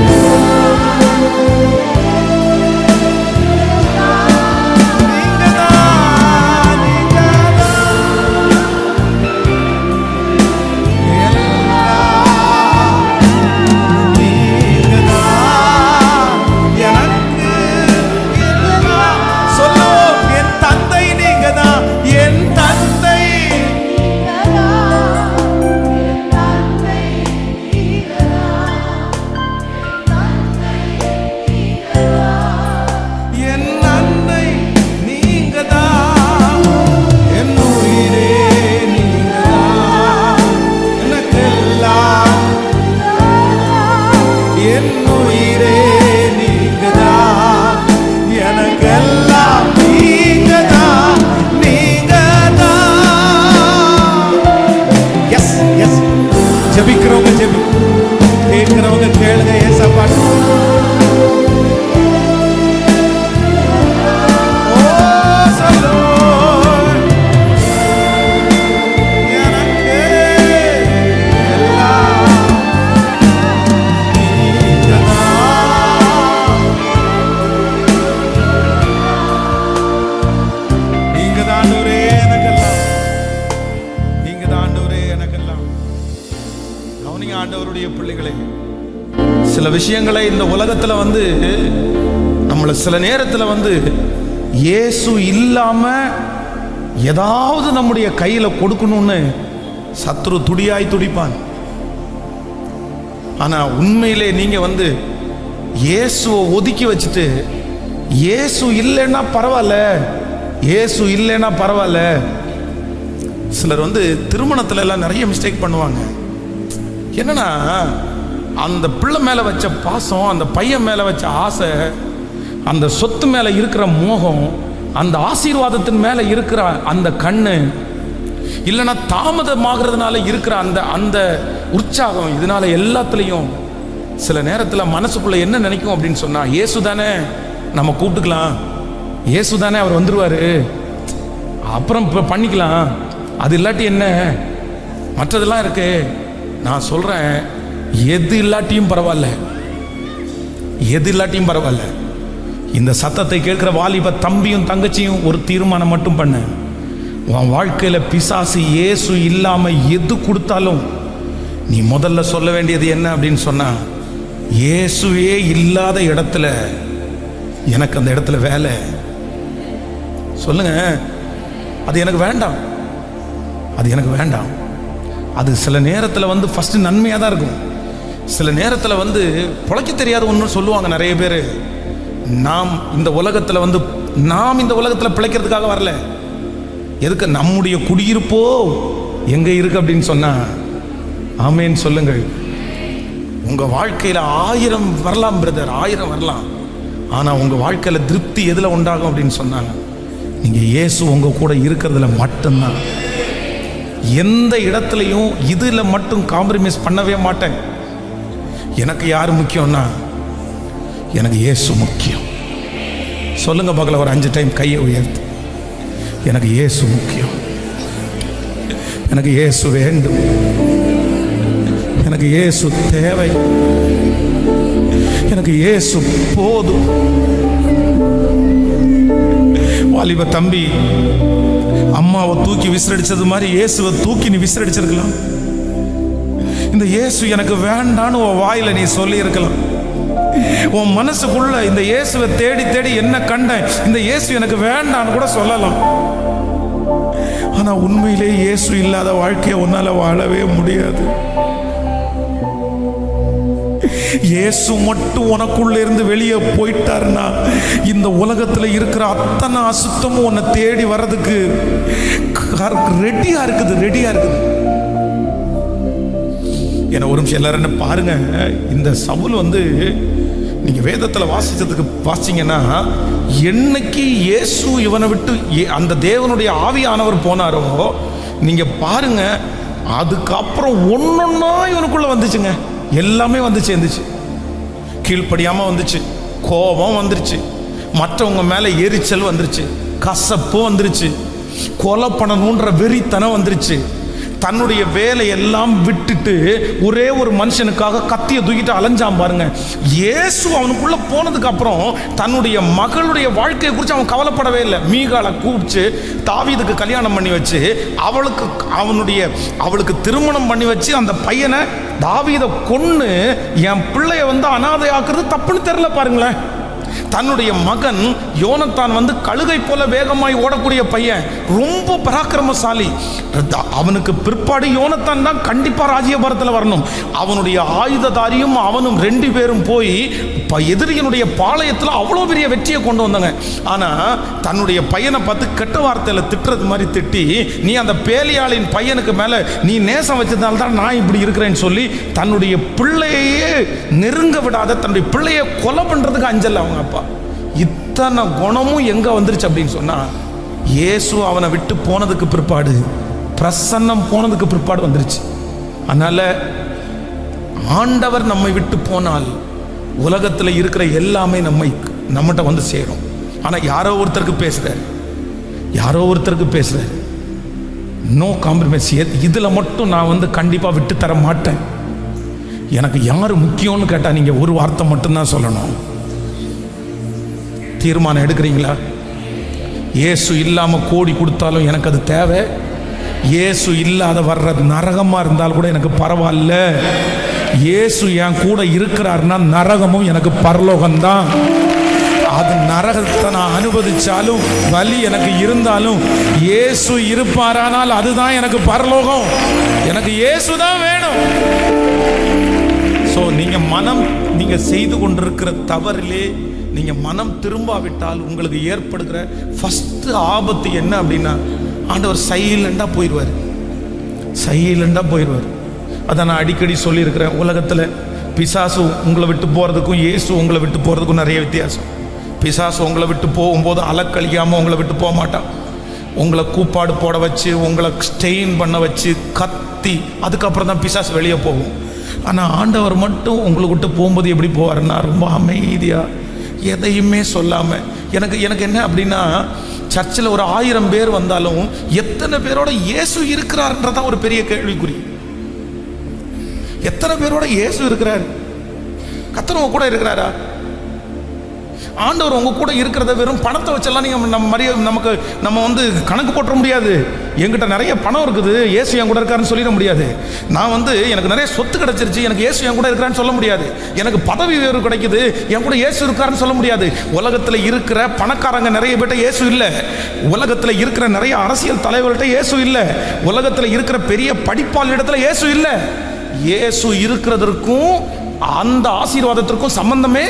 S1: ஜெபிக்கிறவங்க ஜெபி, கேட்கிறவங்க கேளுங்க. ஏசப்பா ஆண்டவருடைய பிள்ளைகளே, சில விஷயங்களை இந்த உலகத்துல நம்மள சில நேரத்துல இயேசு இல்லாம ஏதாவது நம்முடைய கையில கொடுக்கணும்னு சத்ரு துடியாய் துடிப்பான். ஆனா உண்மையிலே நீங்க இயேசுவை ஒதுக்கி வச்சுட்டு, இயேசு இல்லைன்னா பரவாயில்ல, இயேசு இல்லைன்னா பரவாயில்ல, சிலர் வந்து திருமணத்துல எல்லாம் நிறைய மிஸ்டேக் பண்ணுவாங்க. என்னன்னா, அந்த பிள்ளை மேல வச்ச பாசம், அந்த பையன் மேல வச்ச ஆசை, அந்த சொத்து மேல இருக்கிற மோகம், அந்த ஆசீர்வாதத்தின் மேல இருக்கிற அந்த கண்ணு, இல்லைன்னா தாமதமாகிறதுனால இருக்கிற அந்த அந்த உற்சாகம், இதனால எல்லாத்துலேயும் சில நேரத்தில் மனசுக்குள்ள என்ன நினைக்கும் அப்படின்னு சொன்னா, இயேசு தானே நம்ம கூப்பிட்டுக்கலாம், இயேசு தானே அவர் வந்துருவாரு, அப்புறம் பண்ணிக்கலாம், அது இல்லாட்டி என்ன, மற்றதெல்லாம் இருக்கு. நான் சொல்றேன், எது இல்லாட்டியும் பரவாயில்ல, எது இல்லாட்டியும் பரவாயில்ல. இந்த சத்தத்தை கேட்கிற வாலிப தம்பியும் தங்கச்சியும் ஒரு தீர்மானம் மட்டும் பண்ண. உன் வாழ்க்கையில பிசாசு இயேசு இல்லாம எது கொடுத்தாலும் நீ முதல்ல சொல்ல வேண்டியது என்ன அப்படின்னு சொன்னா, இயேசுவே இல்லாத இடத்துல எனக்கு அந்த இடத்துல வேலை சொல்லுங்க. அது எனக்கு வேண்டாம், அது எனக்கு வேண்டாம். அது சில நேரத்தில் வந்து ஃபர்ஸ்ட் நன்மையாக தான் இருக்கும். சில நேரத்தில் வந்து பொழைக்க தெரியாத ஒன்று சொல்லுவாங்க நிறைய பேர். நாம் இந்த உலகத்தில் வந்து நாம் இந்த உலகத்தில் பிழைக்கிறதுக்காக வரல. எதுக்கு? நம்முடைய குடியிருப்போ எங்கே இருக்கு அப்படின்னு சொன்னா ஆமேன்னு சொல்லுங்கள். உங்கள் வாழ்க்கையில் 1000 வரலாம் பிரதர், 1000 வரலாம். ஆனால் உங்கள் வாழ்க்கையில் திருப்தி எதில் உண்டாகும் அப்படின்னு சொன்னாங்க, நீங்கள் இயேசு உங்கள் கூட இருக்கிறதுல மட்டும்தான். எந்த இடத்துலையும் இதில் மட்டும் காம்ப்ரமைஸ் பண்ணவே மாட்டேன். எனக்கு யார் முக்கியம்னா, எனக்கு இயேசு முக்கியம். சொல்லுங்க பார்க்கல ஒரு 5 டைம் கையை உயர்த்து. எனக்கு இயேசு முக்கியம், எனக்கு இயேசு வேண்டும், எனக்கு இயேசு தேவை, எனக்கு இயேசு போதும். வாலிப தம்பி அம்மாவை தூக்கி விசிறடிச்சது மாதிரி இயேசுவை தூக்கி நீ விசிறடிச்சிருக்கலாம். இந்த இயேசு எனக்கு வேண்டான்னு உன் வாயில நீ சொல்லி இருக்கலாம். உன் மனசுக்குள்ள இந்த இயேசுவை தேடி தேடி என்ன கண்டேன், இந்த இயேசு எனக்கு வேண்டான்னு கூட சொல்லலாம். ஆனா உண்மையிலே இயேசு இல்லாத வாழ்க்கையை உன்னால வாழவே முடியாது. இயேசு மட்டும் உனக்குள்ள இருந்து வெளியே போயிட்டாருன்னா இந்த உலகத்துல இருக்கிற அத்தனை அசுத்தமும் உன்னை தேடி வர்றதுக்கு ரெடியா இருக்குது, ரெடியா இருக்குது. என்ன ஒரு நிமிஷம் எல்லாரும் என்ன பாருங்க. இந்த சவுல் வந்து நீங்க வேதத்துல வாசிச்சீங்கன்னா, என்னைக்கு இயேசு இவனை விட்டு அந்த தேவனுடைய ஆவியானவர் போனாரோ நீங்க பாருங்க, அதுக்கப்புறம் ஒன்னொன்னா இவனுக்குள்ள வந்துச்சுங்க. எல்லாமே வந்து சேர்ந்துச்சு. கீழ்ப்படியாம வந்துச்சு, கோபம் வந்துருச்சு, மற்றவங்க மேல எரிச்சல் வந்துருச்சு, கசப்பு வந்துருச்சு, கொலை பண்ணணுன்ற வெறித்தனம் வந்துருச்சு. தன்னுடைய வேலையெல்லாம் விட்டுட்டு ஒரே ஒரு மனுஷனுக்காக கத்தியை தூக்கிட்டு அலைஞ்சான் பாருங்க. இயேசு அவனுக்குள்ள போனதுக்கு அப்புறம் தன்னுடைய மகளுடைய வாழ்க்கையை குறித்து அவன் கவலைப்படவே இல்லை. மீகாலை கூப்பிச்சு தாவீதுக்கு கல்யாணம் பண்ணி வச்சு அவளுக்கு திருமணம் பண்ணி வச்சு அந்த பையனை தாவீதை கொன்னு என் பிள்ளைய வந்து அனாதை ஆக்குறது தப்புன்னு தெரியல பாருங்களேன். தன்னுடைய மகன் யோனத்தான் வந்து கழுகை போல வேகமாய் ஓடக்கூடிய பையன், ரொம்ப பராக்கிரமசாலி. அவனுக்கு பிற்பாடு யோனத்தான் தான் கண்டிப்பா ராஜ்யபாரத்தில் வரணும். அவனுடைய ஆயுததாரியும் அவனும் 2 பேரும் போய் எதிரியினுடைய பாளையத்தில் அவ்வளோ பெரிய வெற்றியை கொண்டு வந்தாங்க. ஆனா தன்னுடைய பையனை பார்த்து கெட்ட வார்த்தையில திட்டுறது மாதிரி திட்டி, நீ அந்த பேலியாளின் பையனுக்கு மேல நீ நேசம் வச்சதால் தான் நான் இப்படி இருக்கிறேன்னு சொல்லி தன்னுடைய பிள்ளையே நெருங்க விடாத, தன்னுடைய பிள்ளையை கொலை பண்றதுக்கு அஞ்சல் அவங்க அப்பா. இத்தனை குணமும் எங்க வந்துருச்சு அப்படின்னு சொன்னா, இயேசு அவனை விட்டு போனதுக்கு பிற்பாடு, பிரசன்னம் போனதுக்கு பிற்பாடு வந்துருச்சு. அதனால ஆண்டவர் நம்மை விட்டு போனால் உலகத்தில் இருக்கிற எல்லாமே நம்மகிட்ட வந்து சேரும். ஆனா யாரோ ஒருத்தருக்கு பேசுறாரு, நோ காம்ப்ரமைஸ். இதுல மட்டும் நான் வந்து கண்டிப்பா விட்டு தர மாட்டேன். எனக்கு யாரு முக்கியம்னு கேட்டா நீங்க ஒரு வார்த்தை மட்டும்தான் சொல்லணும். தீர்மானம் எடுக்கிறீங்களா? இயேசு இல்லாம கோடி கொடுத்தாலும் எனக்கு அது தேவை. இயேசு இல்லாத வர்ற நரகமா இருந்தால் கூட எனக்கு பரவாயில்ல. இயேசு என் கூட இருக்கிறார்னா நரகமும் எனக்கு பரலோகம்தான். அது நரகத்தை நான் அனுபவிச்சாலும் வலி எனக்கு இருந்தாலும் இயேசு இருப்பாரானால் அதுதான் எனக்கு பரலோகம். எனக்கு இயேசு தான் வேணும். நீங்க செய்து கொண்டிருக்கிற தவறிலே நீங்க மனம் திரும்பாவிட்டால் உங்களுக்கு ஏற்படுகிற ஃபர்ஸ்ட் ஆபத்து என்ன அப்படின்னா, ஆண்டவர் சைலண்டாக போயிடுவார், சைலண்டாக போயிடுவார். அதான் நான் அடிக்கடி சொல்லியிருக்கிறேன், உலகத்தில் பிசாசு உங்களை விட்டு போகிறதுக்கும் இயேசு உங்களை விட்டு போகிறதுக்கும் நிறைய வித்தியாசம். பிசாசு உங்களை விட்டு போகும்போது அலக்கழிக்காமல் உங்களை விட்டு போக மாட்டான். உங்களை கூப்பாடு போட வச்சு, உங்களை ஸ்டெயின் பண்ண வச்சு, கத்தி, அதுக்கப்புறம் தான் பிசாசு வெளியே போகும். ஆனால் ஆண்டவர் மட்டும் உங்களை விட்டு போகும்போது எப்படி போவாருன்னா ரொம்ப அமைதியாக, எதையுமே சொல்லாமல். எனக்கு என்ன அப்படின்னா, சர்ச்சில் ஒரு 1000 பேர் வந்தாலும் எத்தனை பேரோட இயேசு இருக்கிறார்ன்றதான் ஒரு பெரிய கேள்விக்குறி. எத்தனை பேரோட இயேசு இருக்கிறார்? கர்த்தர் உங்க கூட இருக்கிறாரா? ஆண்டவர் உங்க கூட இருக்கிறத வெறும் பணத்தை வச்செல்லாம் நம்ம வந்து கணக்கு போட்ட முடியாது. என்கிட்ட நிறைய பணம் இருக்குது, இயேசு என் கூட இருக்காருன்னு சொல்லிட முடியாது. நான் எனக்கு நிறைய சொத்து கிடைச்சிருச்சு, எனக்கு இயேசு என் கூட இருக்கிறான்னு சொல்ல முடியாது. எனக்கு பதவி உயர்வு கிடைக்குது, என் கூட இயேசு இருக்காருன்னு சொல்ல முடியாது. உலகத்தில் இருக்கிற பணக்காரங்க நிறைய பேர்ட்ட இயேசு இல்லை. உலகத்தில் இருக்கிற நிறைய அரசியல் தலைவர்கள்ட்ட இயேசு இல்லை. உலகத்தில் இருக்கிற பெரிய படிப்பாளர்களிடத்துல இயேசு இல்லை. இயேசு இருக்கிறதற்கும் அந்த ஆசீர்வாதத்திற்கும் சம்பந்தமே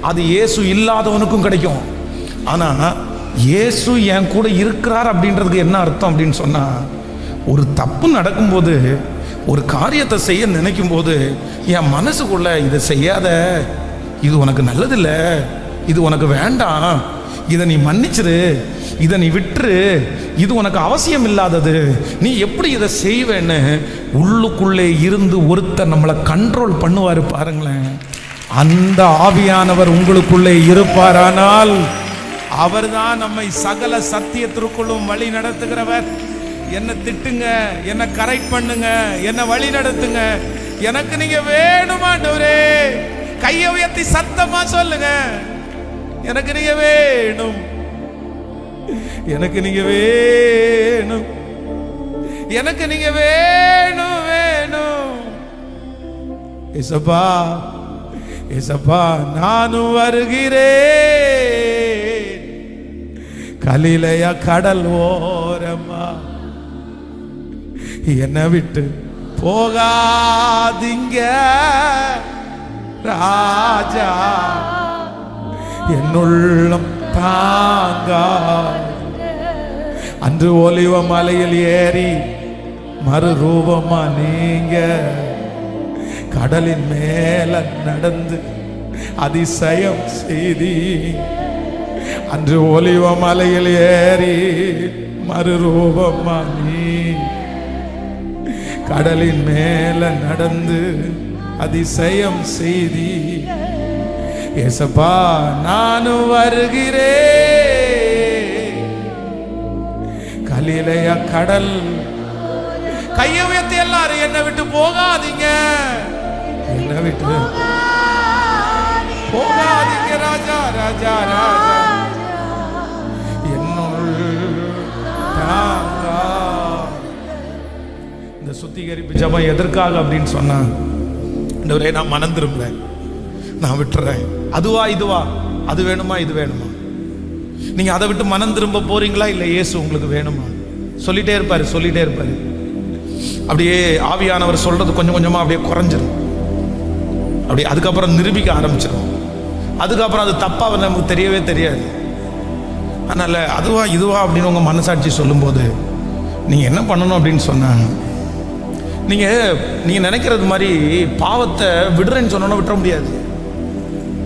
S1: அது இயேசு இல்லாதவனுக்கும் கிடைக்கும். ஆனால் இயேசு என் கூட இருக்கிறார் அப்படின்றதுக்கு என்ன அர்த்தம் அப்படின்னு சொன்னால், ஒரு தப்பு நடக்கும்போது, ஒரு காரியத்தை செய்ய நினைக்கும் போது என் மனசுக்குள்ள இதை செய்யாத, இது உனக்கு நல்லதில்லை, இது உனக்கு வேண்டாம், இதை நீ மன்னிச்சிரு, இதை நீ விட்டுரு, இது உனக்கு அவசியம் இல்லாதது, நீ எப்படி இதை செய்வேன்னு உள்ளுக்குள்ளே இருந்து ஒருத்தர் நம்மளை கண்ட்ரோல் பண்ணுவார் பாருங்களேன். அந்த ஆவியானவர் உங்களுக்குள்ளே இருப்பாரானால் அவர்தான் நம்மை சகல சத்தியத்திற்குள்ளும் வழி நடத்துகிறவர். என்ன திட்டுங்க, என்ன கரெக்ட் பண்ணுங்க, என்ன வழி நடத்துங்க, எனக்கு நீங்க வேணுமாண்டவரே, கையை உயர்த்தி சத்தமா சொல்லுங்க, எனக்கு நீங்க வேணும், எனக்கு நீங்க வேணும், எனக்கு நீங்க வேணும், வேணும். ஏசப்பா, ஏசப்பா, நானும் வருகிறேன், கலிலைய கடல் ஓரமா என்னை விட்டு போகாதீங்க ராஜா, என்னுள்ளம் தாங்க. அன்று ஒலிவ மலையில் ஏறி மறுரூபமா நீங்க கடலின் மேல நடந்து அதிசயம் செய்தி. அன்று ஒலிவ மலையில் ஏறி மறுரூபமா நீ கடலின் மேல நடந்து அதிசயம் செய்தி. ஏசப்பா, நானும் வருகிறேன், கலிலைய கடல். கையை உயர்த்தி எல்லாரும் என்னை விட்டு போகாதீங்க, என்னை விட்டு போகாதீங்க ராஜா, ராஜா, ராஜா, என்னுள் தாங்கா. இந்த சுத்திகரிப்பு ஜெபம் எதற்காக அப்படின்னு சொன்னா, ஆண்டவரே நான் மனம் திரும்புறேன், நான் விட்டுறேன், அதுவா இதுவா, அது வேணுமா இது வேணுமா, நீங்க அதை விட்டு மனம் திரும்ப போறீங்களா இல்ல இயேசு உங்களுக்கு வேணுமா? சொல்லிட்டே இருப்பாரு, சொல்லிட்டே இருப்பாரு. அப்படியே ஆவியானவர் சொல்றது கொஞ்சம் கொஞ்சமா அப்படியே குறைஞ்சிடும், அப்படியே அதுக்கப்புறம் நிரூபிக்க ஆரம்பிச்சிடும். அதுக்கப்புறம் அது தப்பா நமக்கு தெரியவே தெரியாது. அதனால அதுவா இதுவா அப்படின்னு உங்க மனசாட்சி சொல்லும்போது நீங்க என்ன பண்ணணும் அப்படின்னு சொன்னா, நீங்க நினைக்கிறது மாதிரி பாவத்தை விடுறேன்னு சொன்னோன்னா விட்டுற முடியாது.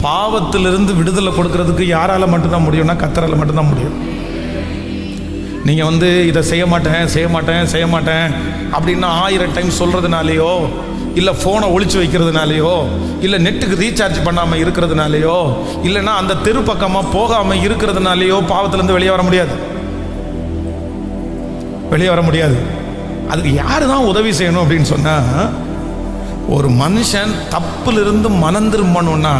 S1: பாவத்திலிருந்து விடுதலை கொடுக்கறதுக்கு யாரால மட்டும்தான் முடியும்னா கர்த்தரால மட்டும்தான் முடியும். நீங்க இதை செய்ய மாட்டேன் செய்ய மாட்டேன் செய்ய மாட்டேன் அப்படின்னா 1000 டைம் சொல்றதுனாலையோ, இல்லை ஃபோனை ஒழிச்சு வைக்கிறதுனாலையோ, இல்லை நெட்டுக்கு ரீசார்ஜ் பண்ணாமல் இருக்கிறதுனாலையோ, இல்லைன்னா அந்த தெரு பக்கமாக போகாமல் இருக்கிறதுனாலையோ பாவத்திலேருந்து வெளியே வர முடியாது, வெளியே வர முடியாது. அதுக்கு யாரு தான் உதவி செய்யணும் அப்படின்னு சொன்னால், ஒரு மனுஷன் தப்பிலிருந்து மனம் திரும்பணும்னா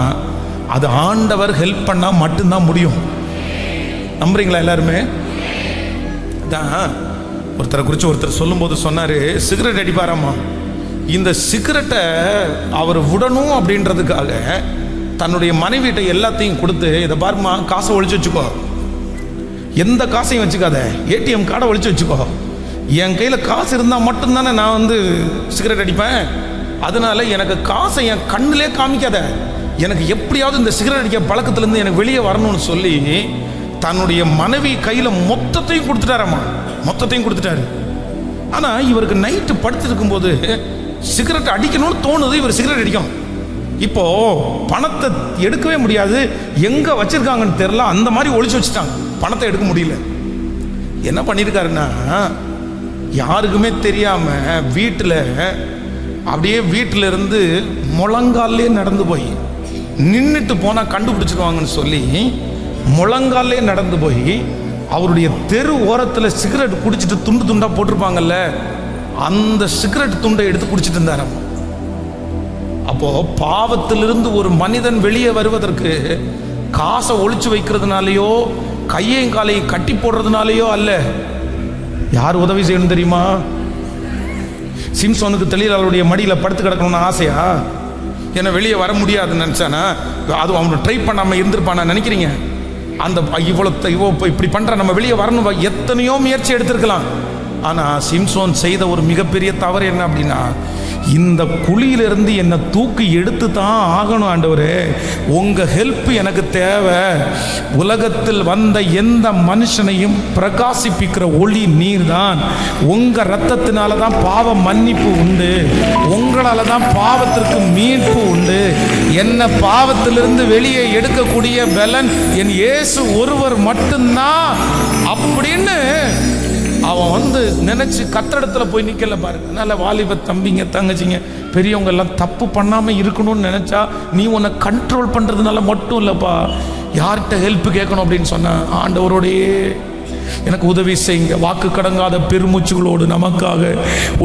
S1: அது ஆண்டவர் ஹெல்ப் பண்ணால் மட்டும்தான் முடியும். நம்புறீங்களா எல்லாருமே? தான் ஒருத்தரை குறித்து ஒருத்தர் சொல்லும்போது சொன்னார், சிகரெட் அடிப்பாராமா. இந்த சிகரெட்டை அவர் விடணும் அப்படின்றதுக்காக தன்னுடைய மனைவிட்ட எல்லாத்தையும் கொடுத்து, இதை பாருமா காசை ஒழிச்சு வச்சுக்கோ, எந்த காசையும் வச்சுக்காத, ஏடிஎம் கார்டை ஒழிச்சு வச்சுக்கோ, என் கையில் காசு இருந்தால் மட்டும்தானே நான் சிகரெட் அடிப்பேன், அதனால எனக்கு காசை என் கண்ணிலே காமிக்காத, எனக்கு எப்படியாவது இந்த சிகரெட் அடிக்க பழக்கத்துலேருந்து எனக்கு வெளியே வரணும்னு சொல்லி தன்னுடைய மனைவி கையில் மொத்தத்தையும் கொடுத்துட்டாரம்மா. மொத்தத்தையும் கொடுத்துட்டாரு. ஆனால் இவருக்கு நைட்டு படுத்துருக்கும் போது சிகரெட் அடிக்கணும்னு தோணுது. இவர் சிகரெட் அடிக்கணும். இப்போ பணத்தை எடுக்கவே முடியாது, எங்க வச்சிருக்காங்கன்னு தெரியல, அந்த மாதிரி ஒளிச்சு வச்சுட்டாங்க. பணத்தை எடுக்க முடியல. என்ன பண்ணியிருக்காருன்னா, யாருக்குமே தெரியாம வீட்டில் அப்படியே வீட்டில் இருந்து முழங்காலே நடந்து போய் நின்றுட்டு போனால் கண்டுபிடிச்சிருவாங்கன்னு சொல்லி முழங்காலே நடந்து போய் அவருடைய தெரு ஓரத்தில் சிகரெட் குடிச்சிட்டு துண்டு துண்டா போட்டிருப்பாங்கல்ல, அந்த சிகரெட் துண்டை எடுத்து குடிச்சிட்டு இருந்தார். அப்போ பாவத்திலிருந்து ஒரு மனிதன் வெளியே வருவதற்கு காசை ஒளிச்சு வைக்கிறதுனாலயோ கையையும் காலையும் கட்டி போடுறதுனாலயோ அல்ல. யார் உதவி செய்யணும் தெரியுமா? சிம்சோனுக்கு தெளிவாளருடைய மடியில் படுத்து கிடக்கணும்னு ஆசையா? ஏன்னா வெளியே வர முடியாதுன்னு நினச்சானா? அது அவனை ட்ரை பண்ணாமல் இருந்திருப்பானா நினைக்கிறீங்க? அந்த இவ்வளோ இப்படி பண்ணுற நம்ம வெளியே வரணும், எத்தனையோ முயற்சி எடுத்திருக்கலாம். ஆனால் சிம்சோன் செய்த ஒரு மிகப்பெரிய தவறு என்ன அப்படின்னா, இந்த குழியிலிருந்து என்னை தூக்கி எடுத்து தான் ஆகணும் ஆண்டவரே, உங்கள் ஹெல்ப் எனக்கு தேவை. உலகத்தில் வந்த எந்த மனுஷனையும் பிரகாசிப்பிக்கிற ஒளி நீர் தான். உங்கள் ரத்தத்தினால தான் பாவ மன்னிப்பு உண்டு, உங்களால் தான் பாவத்திற்கு மீட்பு உண்டு. என்ன பாவத்திலிருந்து வெளியே எடுக்கக்கூடிய பலன் என் இயேசு ஒருவர் மட்டும்தான் அப்படின்னு அவன் நினைச்சு கத்திடத்துல போய் நிக்கல பாருங்க. அதனால வாலிப தம்பிங்க தங்கச்சிங்க பெரியவங்க எல்லாம் தப்பு பண்ணாம இருக்கணும்னு நினைச்சா நீ உன்னை கண்ட்ரோல் பண்றதுனால மட்டும் இல்லப்பா, யார்கிட்ட ஹெல்ப் கேட்கணும் அப்படின்னு சொன்ன ஆண்டவரோடையே எனக்கு உதவி செய்யுங்க. வாக்கு கடங்காத பெருமூச்சுகளோடு நமக்காக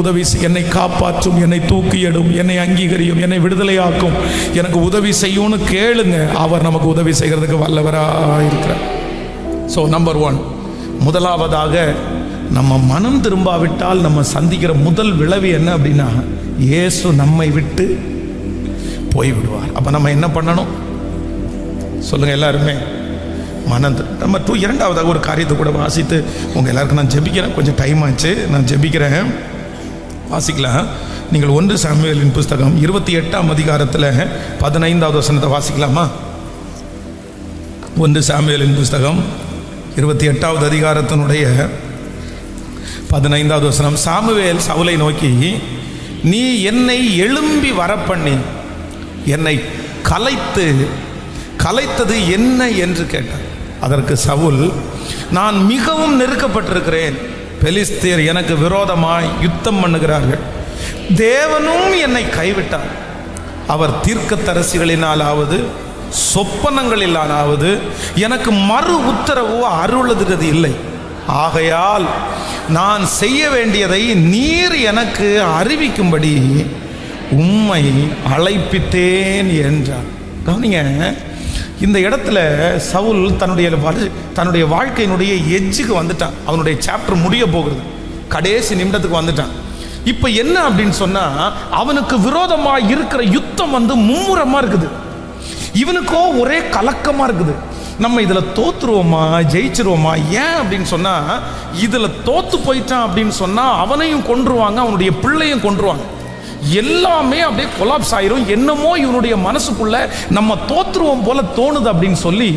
S1: உதவி செய்ய, என்னை காப்பாற்றும், என்னை தூக்கி எடும், என்னை அங்கீகரியும், என்னை விடுதலையாக்கும், எனக்கு உதவி செய்யும்னு கேளுங்க. அவர் நமக்கு உதவி செய்கிறதுக்கு வல்லவராக இருக்கிறார். ஸோ நம்பர் 1, முதலாவதாக நம்ம மனம் திரும்பாவிட்டால் நம்ம சந்திக்கிற முதல் விளைவு என்ன அப்படின்னா, இயேசு நம்மை விட்டு போய்விடுவார். அப்போ நம்ம என்ன பண்ணணும் சொல்லுங்க எல்லாருமே? மனம் நம்ம இரண்டாவதாக ஒரு காரியத்தை கூட வாசித்து உங்கள் எல்லாருக்கும் நான் ஜெபிக்கிறேன். கொஞ்சம் டைம் ஆச்சு, நான் ஜெபிக்கிறேன். வாசிக்கலாம். நீங்கள் 1 சாமுவேலின் புஸ்தகம் 28ஆம் அதிகாரத்தில் 15வது வசனத்தை வாசிக்கலாமா? 1 சாமுவேலின் புஸ்தகம் 28வது அதிகாரத்தினுடைய 15வது வசனம். சாமுவேல் சவுலை நோக்கி, நீ என்னை எழும்பி வரப்பண்ணி என்னை கலைத்தது என்ன என்று கேட்டார். அதற்கு சவுல், நான் மிகவும் நெருக்கப்பட்டிருக்கிறேன், பெலிஸ்தீர் எனக்கு விரோதமாய் யுத்தம் பண்ணுகிறார்கள், தேவனும் என்னை கைவிட்டார், அவர் தீர்க்கதரிசிகளினாலாவது சொப்பனங்களிலானாவது எனக்கு மறு உத்தரவு அருளுகிறது இல்லை. ஆகையால் நான் செய்ய வேண்டியதை நீர் எனக்கு அறிவிக்கும்படி உம்மை அழைப்பித்தேன் என்றார். கவனிங்க, இந்த இடத்துல சவுல் தன்னுடைய வாழ்க்கையினுடைய எட்ஜுக்கு வந்துட்டான். அவனுடைய சாப்டர் முடிய போகிறது, கடைசி நிமிடத்துக்கு வந்துட்டான். இப்போ என்ன அப்படின்னு சொன்னா, அவனுக்கு விரோதமாக இருக்கிற யுத்தம் மும்முரமா இருக்குது. இவனுக்கோ ஒரே கலக்கமா இருக்குது, நம்ம இதில் தோத்துருவோமா ஜெயிச்சிருவோமா? ஏன் அப்படின்னு சொன்னால், இதில் தோத்து போயிட்டான் அப்படின்னு சொன்னால் அவனையும் கொன்றுவாங்க, அவனுடைய பிள்ளையும் கொன்றுவாங்க, எல்லாமே அப்படியே கொலாப்ஸ் ஆயிரும். என்னமோ இவனுடைய மனசுக்குள்ள நம்ம தோத்துருவோம் போல தோணுது அப்படின்னு சொல்லி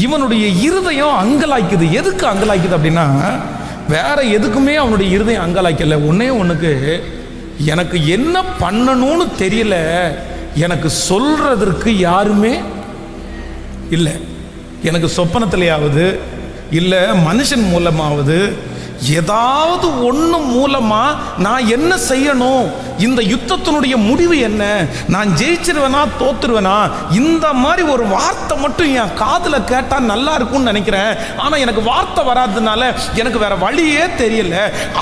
S1: இவனுடைய இருதயம் அங்கலாய்க்குது. எதுக்கு அங்கலாய்க்குது அப்படின்னா, வேற எதுக்குமே அவனுடைய இருதயம் அங்கலாய்க்கல. ஒன்றுக்கு எனக்கு என்ன பண்ணணும்னு தெரியல, எனக்கு சொல்றதற்கு யாருமே இல்லை. எனக்கு சொப்பனத்திலேயாவது இல்லை மனுஷன் மூலமாவது ஏதாவது ஒன்று மூலமா நான் என்ன செய்யணும், இந்த யுத்தத்தினுடைய முடிவு என்ன, நான் ஜெயிச்சிருவேனா தோத்துருவேனா, இந்த மாதிரி ஒரு வார்த்தை மட்டும் என் காதில் கேட்டால் நல்லா இருக்கும்னு நினைக்கிறேன். ஆனால் எனக்கு வார்த்தை வராததுனால எனக்கு வேற வழியே தெரியல.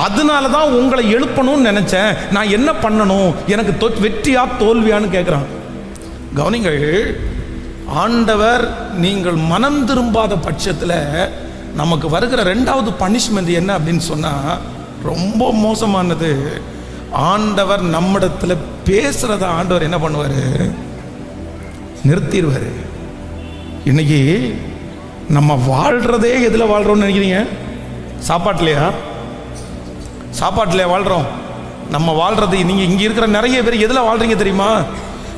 S1: அதனால தான் உங்களை எழுப்பணும்னு நினைச்சேன். நான் என்ன பண்ணணும், எனக்கு வெற்றியா தோல்வியான்னு கேட்குறான். கவனிங்கள், ஆண்டவர் நீங்கள் மனம் திரும்பாத பட்சத்தில் நமக்கு வருகிற 2வது பனிஷ்மெண்ட் என்ன அப்படின்னு சொன்னால், ரொம்ப மோசமானது. ஆண்டவர் நம்மிடத்தில் பேசுகிறத ஆண்டவர் என்ன பண்ணுவார், நிறுத்திடுவார். இன்னைக்கு நம்ம வாழ்கிறதே எதில் வாழ்கிறோம்னு நினைக்கிறீங்க? சாப்பாட்டிலையா வாழ்கிறோம்? நம்ம வாழ்கிறது, நீங்கள் இங்கே இருக்கிற நிறைய பேர் எதில் வாழ்கிறீங்க தெரியுமா?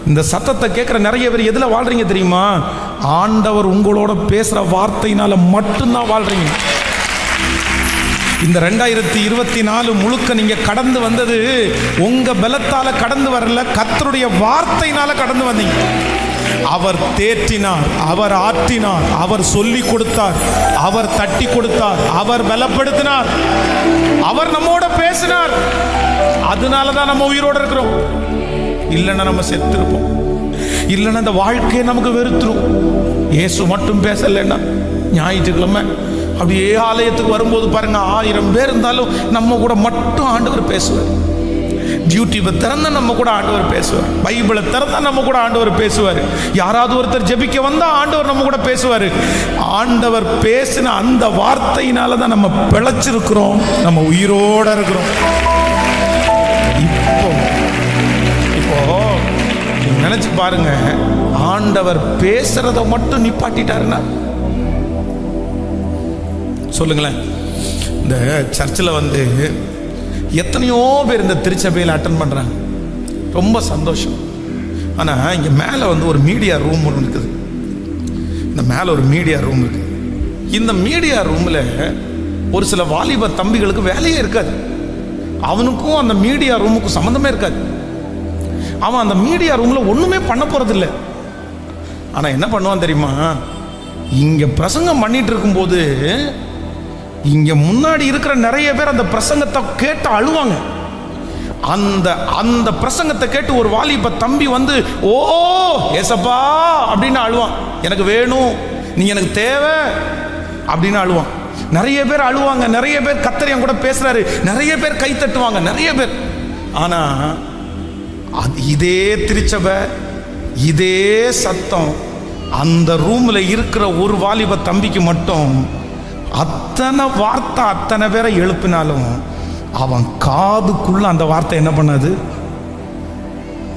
S1: இந்த சத்தத்தை கேட்குற நிறைய பேர் எதில் வாழ்றீங்க தெரியுமா? ஆண்டவர் உங்களோட பேசுகிற வார்த்தையினால மட்டும்தான் வாழ்றீங்க. இந்த 2024 முழுக்க நீங்க கடந்து வந்தது உங்க பலத்தால கடந்து வரல, கர்த்தருடைய வார்த்தையினால கடந்து வந்தீங்க. அவர் தேற்றினார், அவர் ஆற்றினார், அவர் சொல்லி கொடுத்தார், அவர் தட்டி கொடுத்தார், அவர் பலப்படுத்தினார், அவர் நம்மோட பேசினார். அதனாலதான் நம்ம உயிரோட இருக்கிறோம். இல்லைன்னா நம்ம செத்துருப்போம். இல்லைன்னா இந்த வாழ்க்கையை நமக்கு வெறுத்துரும். இயேசு மட்டும் பேசலைன்னா ஞாயிற்றுக்கிழமை அப்படியே ஆலயத்துக்கு வரும்போது பாருங்க, 1000 பேர் இருந்தாலும் நம்ம கூட மட்டும் ஆண்டவர் பேசுவார். யூடியூபை திறந்தா நம்ம கூட ஆண்டவர் பேசுவார். பைபிளை திறந்தா நம்ம கூட ஆண்டவர் பேசுவார். யாராவது ஒருத்தர் ஜெபிக்க வந்தா ஆண்டவர் நம்ம கூட பேசுவார். ஆண்டவர் பேசின அந்த வார்த்தையினால தான் நம்ம பிழைச்சிருக்கிறோம், நம்ம உயிரோட இருக்கிறோம். இப்போ நினைச்சு பாருங்க, ஆண்டவர் பேசுறத மட்டும் நிப்பாட்டிட்டாருன்னா சொல்லுங்களேன். இந்த சர்ச்சில் வந்து எத்தனையோ பேர் இந்த திருச்சபையில் அட்டன் பண்ணுறாங்க, ரொம்ப சந்தோஷம். ஆனால் இங்கே மேலே வந்து ஒரு மீடியா ரூம் ஒன்று இருக்குது. இந்த மேலே ஒரு மீடியா ரூம் இருக்குது. இந்த மீடியா ரூமில் ஒரு சில வாலிப தம்பிகளுக்கு வேலையே இருக்காது. அவனுக்கும் அந்த மீடியா ரூமுக்கும் சம்மந்தமே இருக்காது. அவன் அந்த மீடியா ரூமில் ஒன்றுமே பண்ண போகிறதில்ல. ஆனால் என்ன பண்ணுவான் தெரியுமா? இங்கே பிரசங்கம் பண்ணிட்டு இருக்கும்போது இங்கே முன்னாடி இருக்கிற நிறைய பேர் அந்த பிரசங்கத்தை கேட்டு அழுவாங்க. அந்த அந்த பிரசங்கத்தை கேட்டு ஒரு வாலிப தம்பி வந்து, ஓ ஏசப்பா அப்படின்னு அழுவான். எனக்கு வேணும், நீ எனக்கு தேவை அப்படின்னு அழுவான். நிறைய பேர் அழுவாங்க, நிறைய பேர் கர்த்தர் கூட பேசுறாரு, நிறைய பேர் கை தட்டுவாங்க, நிறைய பேர். ஆனா இதே திருச்சபை, இதே சத்தம் அந்த ரூம்ல இருக்கிற ஒரு வாலிப தம்பிக்கு மட்டும் அத்தனை வார்த்தை அத்தனை பேரை எழுப்பினாலும் அவன் காதுக்குள்ள அந்த வார்த்தை என்ன பண்ணாது?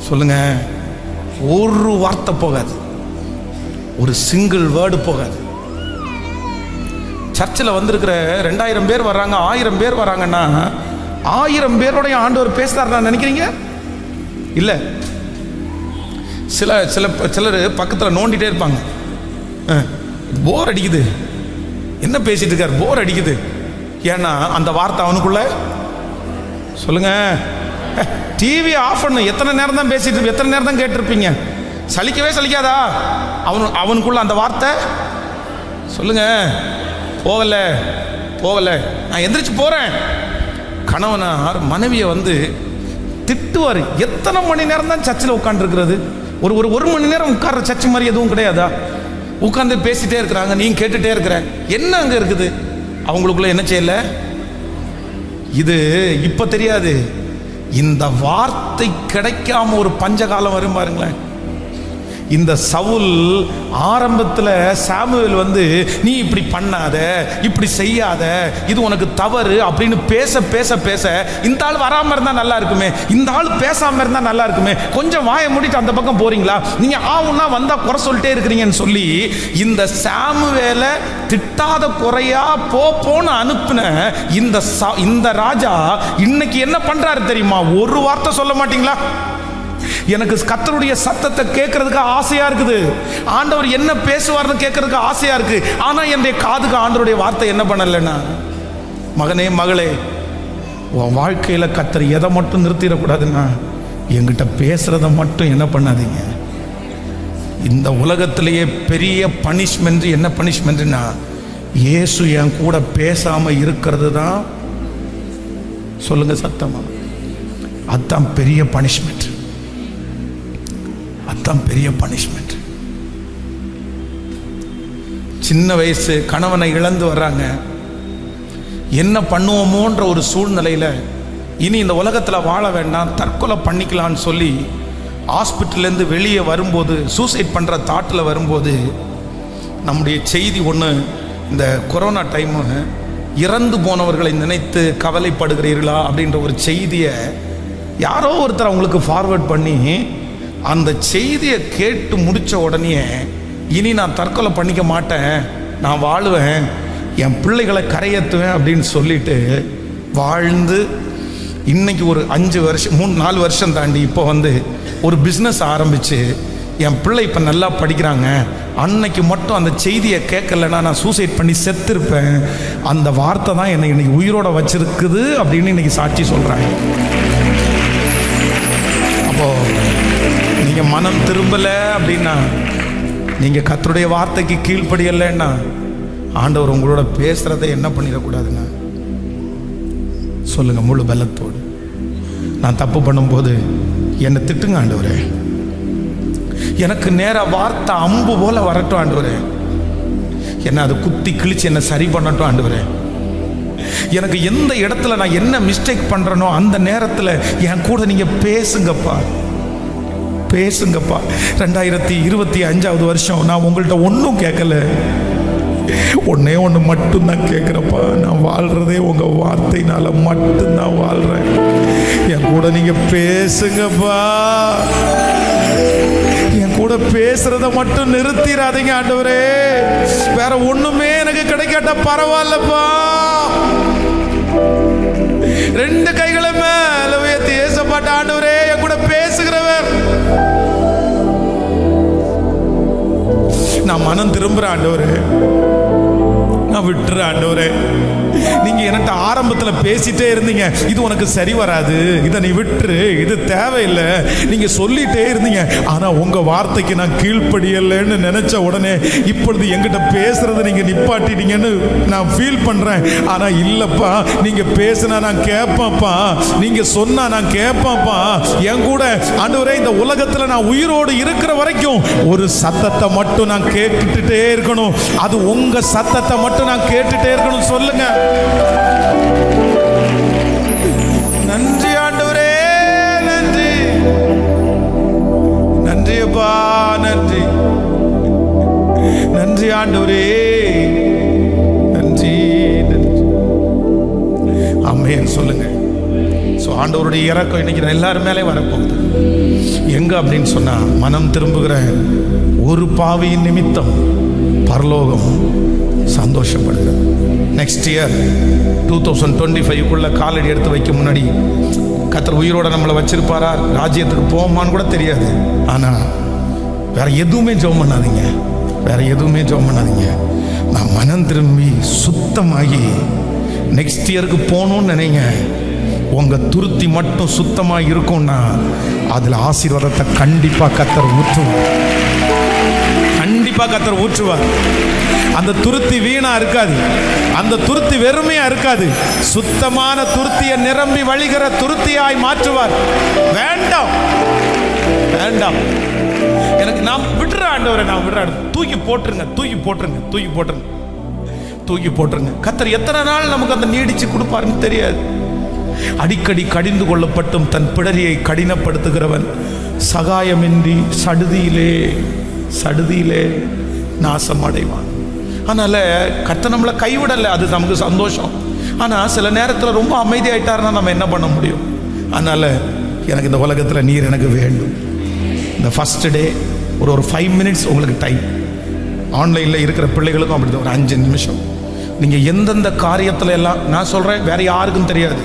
S1: சொல்லுங்க. ஒரு வார்த்தை போகாது, ஒரு சிங்கிள் வேர்டு போகாது. சர்ச்சில் வந்திருக்கிற 2000 பேர் வர்றாங்க, 1000 பேர் வர்றாங்கன்னா 1000 பேரோடைய ஆண்டவர் பேசுறாரு நினைக்கிறீங்க? இல்ல. சிலர் பக்கத்தில் நோண்டிட்டே இருப்பாங்க. போர் அடிக்குது, என்ன பேசிட்டு இருக்கார், போர் அடிக்குது. ஏன்னா அந்த வார்த்தை அவனுக்குள்ள. சொல்லுங்க. டிவி ஆஃப் பண்ணு. எத்தனை நேரம் தான் பேசிட்டு, எத்தனை நேரம் தான் கேட்டிருப்பீங்க? சலிக்கவே சலிக்காதா அவனுக்குள்ள அந்த வார்த்தை? சொல்லுங்க. போகல போகல, நான் எந்திரிச்சு போறேன். கணவனார் மனைவியை வந்து திட்டுவார். எத்தனை மணி நேரம் தான் சர்ச்சில் உட்காந்துருக்கிறது? ஒரு மணி நேரம் உட்கார்ற சர்ச்சு மாதிரி எதுவும் கிடையாதா? உட்காந்து பேசிட்டே இருக்கிறாங்க, நீங்க கேட்டுட்டே இருக்கிற. என்ன அங்க இருக்குது? அவங்களுக்குள்ள என்ன செய்யல? இது இப்ப தெரியாது. இந்த வார்த்தை கிடைக்காம ஒரு பஞ்சகாலம் வரும் பாருங்களேன். இந்த சவுல் ஆரம்பத்தில் சாமுவேல் வந்து, நீ இப்படி பண்ணாத, இப்படி செய்யாத, இது உனக்கு தவறு அப்படின்னு பேச பேச பேச, இந்த ஆள் வராம இருந்தா நல்லா இருக்குமே, இந்த ஆள் பேசாம இருந்தா நல்லா இருக்குமே, கொஞ்சம் வாயை மூடிட்டு அந்த பக்கம் போறீங்களா, நீங்க ஆவுன்னா வந்தா குறை சொல்லிட்டே இருக்கிறீங்கன்னு சொல்லி இந்த சாமுவேலை திட்டாத குறையா போன்னு அனுப்புன இந்த ராஜா இன்னைக்கு என்ன பண்றாரு தெரியுமா? ஒரு வார்த்தை சொல்ல மாட்டீங்களா? எனக்கு கர்த்தருடைய சத்தத்தை கேட்கறதுக்கு ஆசையா இருக்குது, ஆண்டவர் என்ன பேசுவார்னு கேட்கறதுக்கு ஆசையா இருக்கு. ஆனா என்னுடைய காதுக்கு ஆண்டவருடைய வார்த்தை என்ன பண்ணலன்னா, மகனே மகளே, உன் வாழ்க்கையில கர்த்தர் எதை மட்டும் நிறுத்திடக்கூடாதுன்னா, என்கிட்ட பேசுறத மட்டும் என்ன பண்ணாதீங்க. இந்த உலகத்திலேயே பெரிய பனிஷ்மெண்ட் என்ன பனிஷ்மெண்ட்னா, இயேசு என் கூட பேசாம இருக்கிறது தான். சொல்லுங்க சத்தமா. அதுதான் பெரிய பனிஷ்மெண்ட். அதுதான் பெரிய பனிஷ்மெண்ட். சின்ன வயசு கணவனை இழந்து வர்றாங்க. என்ன பண்ணுவோமோன்ற ஒரு சூழ்நிலையில் இனி இந்த உலகத்தில் வாழ வேண்டாம், தற்கொலை பண்ணிக்கலான்னு சொல்லி ஹாஸ்பிட்டல்லேருந்து வெளியே வரும்போது, சூசைட் பண்ணுற தாட்டில் வரும்போது, நம்முடைய செய்தி ஒன்று, இந்த கொரோனா டைமு, இறந்து போனவர்களை நினைத்து கவலைப்படுகிறீர்களா அப்படின்ற ஒரு செய்தியை யாரோ ஒருத்தர் அவங்களுக்கு ஃபார்வர்ட் பண்ணி, அந்த செய்தியை கேட்டு முடித்த உடனே, இனி நான் தற்கொலை பண்ணிக்க மாட்டேன், நான் வாழுவேன், என் பிள்ளைகளை கரையேற்றுவேன் அப்படின்னு சொல்லிட்டு வாழ்ந்து இன்னைக்கு ஒரு 5 வருஷம் 3-4 வருஷம் தாண்டி இப்போ வந்து ஒரு பிஸ்னஸ் ஆரம்பித்து என் பிள்ளை இப்போ நல்லா படிக்கிறாங்க, அன்னைக்கு மட்டும் அந்த செய்தியை கேட்கலன்னா நான் சூசைட் பண்ணி செத்துருப்பேன், அந்த வார்த்தை தான் என்னை இன்னைக்கு உயிரோட வச்சிருக்குது அப்படின்னு இன்னைக்கு சாட்சி சொல்கிறாங்க. அப்போது நீங்கள் மனம் திரும்பலை அப்படின்னா, நீங்கள் கர்த்தருடைய வார்த்தைக்கு கீழ்ப்படியலைன்னா, ஆண்டவர் உங்களோட பேசுகிறத என்ன பண்ணிடக்கூடாதுங்க சொல்லுங்கள் முழு பலத்தோடு. நான் தப்பு பண்ணும்போது என்னை திட்டுங்க ஆண்டவரே, எனக்கு நேராக வார்த்தை அம்பு போல வரட்டும் ஆண்டவரே, என்னை அதை குத்தி கிழிச்சு என்னை சரி பண்ணட்டும் ஆண்டவரே. எனக்கு எந்த இடத்துல நான் என்ன மிஸ்டேக் பண்ணுறனோ அந்த நேரத்தில் என் கூட நீங்கள் பேசுங்கப்பா, பேசுங்கப்பா. 2025 வருஷம் நான் உங்கள்கிட்ட ஒன்றும் கேட்கல, ஒன்னே ஒன்று மட்டும்தான் கேட்குறப்பா. நான் வாழ்கிறதே உங்கள் வார்த்தையினால மட்டும்தான் வாழ்கிறேன். என் கூட நீங்கள் பேசுங்கப்பா, என் கூட பேசுறத மட்டும் நிறுத்திடாதீங்க ஆண்டவரே. வேற ஒண்ணுமே எனக்கு கிடைக்காட்டா பரவாயில்லப்பா. 2 கைகளை மேல உயர்த்தி ஏசப்பாட்ட, ஆண்டவரே என் கூட பேசுகிறவர், நான் மனம் திரும்புறேன் ஆண்டவரே, நான் விட்டுறேன் ஆண்டவரே. நீங்க என்கிட்ட ஆரம்பத்துல பேசிட்டே இருந்தீங்க, இது உனக்கு சரி வராது, இதை நீ விட்டுரு, இது தேவையில்லை, நீங்க சொல்லிட்டே இருந்தீங்க. ஆனா உங்க வார்த்தைக்கு நான் கீழ்ப்படியலைன்னு நினைச்ச உடனே இப்பொழுது என்கிட்ட பேசுறதை நீங்க நிப்பாட்டிட்டீங்கன்னு நான் ஃபீல் பண்றேன். ஆனா இல்லப்பா, நீங்க பேசினா நான் கேட்பேன்ப்பா, நீங்க சொன்னா நான் கேட்பேன்ப்பா. என் கூட ஆண்டவரே இந்த உலகத்துல நான் உயிரோடு இருக்கிற வரைக்கும் ஒரு சத்தத்தை மட்டும் நான் கேட்டுட்டே இருக்கணும், அது உங்க சத்தத்தை மட்டும் நான் கேட்டுட்டே இருக்கணும். சொல்லுங்க. நன்றி ஆண்டவரே, நன்றி, நன்றி அப்பா, நன்றி, நன்றி ஆண்டவரே, நன்றி, நன்றி. ஆமென் சொல்லுங்க. ஸோ ஆண்டவருடைய இறக்கம் இன்னைக்கு எல்லாரும் மேலே வரப்போகுது. எங்க அப்படின்னு சொன்னா, மனம் திரும்புகிற ஒரு பாவியின் நிமித்தம் பரலோகம் சந்தோஷப்படுகிறது. நெக்ஸ்ட் இயர் 2025 காலடி எடுத்து வைக்க முன்னாடி கர்த்தர் உயிரோட நம்மளை வச்சிருப்பாரா, ராஜ்யத்துக்கு போமான்னு கூட தெரியாது. ஆனால் வேற எதுவுமே ஜெபம் பண்ணாதீங்க, வேற எதுவுமே ஜெபம் பண்ணாதீங்க. நான் மனம் திரும்பி சுத்தமாகி நெக்ஸ்ட் இயருக்கு போகணும்னு நினைங்க. உங்கள் துருத்தி மட்டும் சுத்தமாக இருக்கும்னா அதில் ஆசீர்வாதத்தை கண்டிப்பாக கர்த்தர் ஊற்றுவார், கண்டிப்பாக கர்த்தர் ஊற்றுவார். அந்த துருத்தி வீணா இருக்காது, அந்த துருத்தி வெறுமையா இருக்காது. சுத்தமான துருத்தியை நிரம்பி வழிகிற துருத்தியாய் மாற்றுவார். வேண்டாம், வேண்டாம், எனக்கு நான் விட்டுற ஆண்டவரை, நான் விடுற, தூக்கி போட்டுருங்க, தூக்கி போட்டுருங்க, தூக்கி போட்டுருங்க, தூக்கி போட்டுருங்க. கர்த்தர் எத்தனை நாள் நமக்கு அந்த நீடிச்சு கொடுப்பாருன்னு தெரியாது. அடிக்கடி கடிந்து கொள்ளப்பட்டும் தன் பிடரியை கடினப்படுத்துகிறவன் சகாயமின்றி சடுதியிலே நாசம் அடைவான். அதனால கர்த்தர் நம்மளை கைவிடலை, அது நமக்கு சந்தோஷம். ஆனால் சில நேரத்தில் ரொம்ப அமைதியாயிட்டாருன்னா நம்ம என்ன பண்ண முடியும்? அதனால எனக்கு இந்த உலகத்தில் நீர் எனக்கு வேண்டும். இந்த ஃபர்ஸ்ட் டே ஒரு 5 மினிட்ஸ் உங்களுக்கு டைம். ஆன்லைனில் இருக்கிற பிள்ளைகளுக்கும் அப்படி ஒரு 5 நிமிஷம். நீங்கள் எந்தெந்த காரியத்தில் எல்லாம், நான் சொல்கிறேன், வேற யாருக்கும் தெரியாது.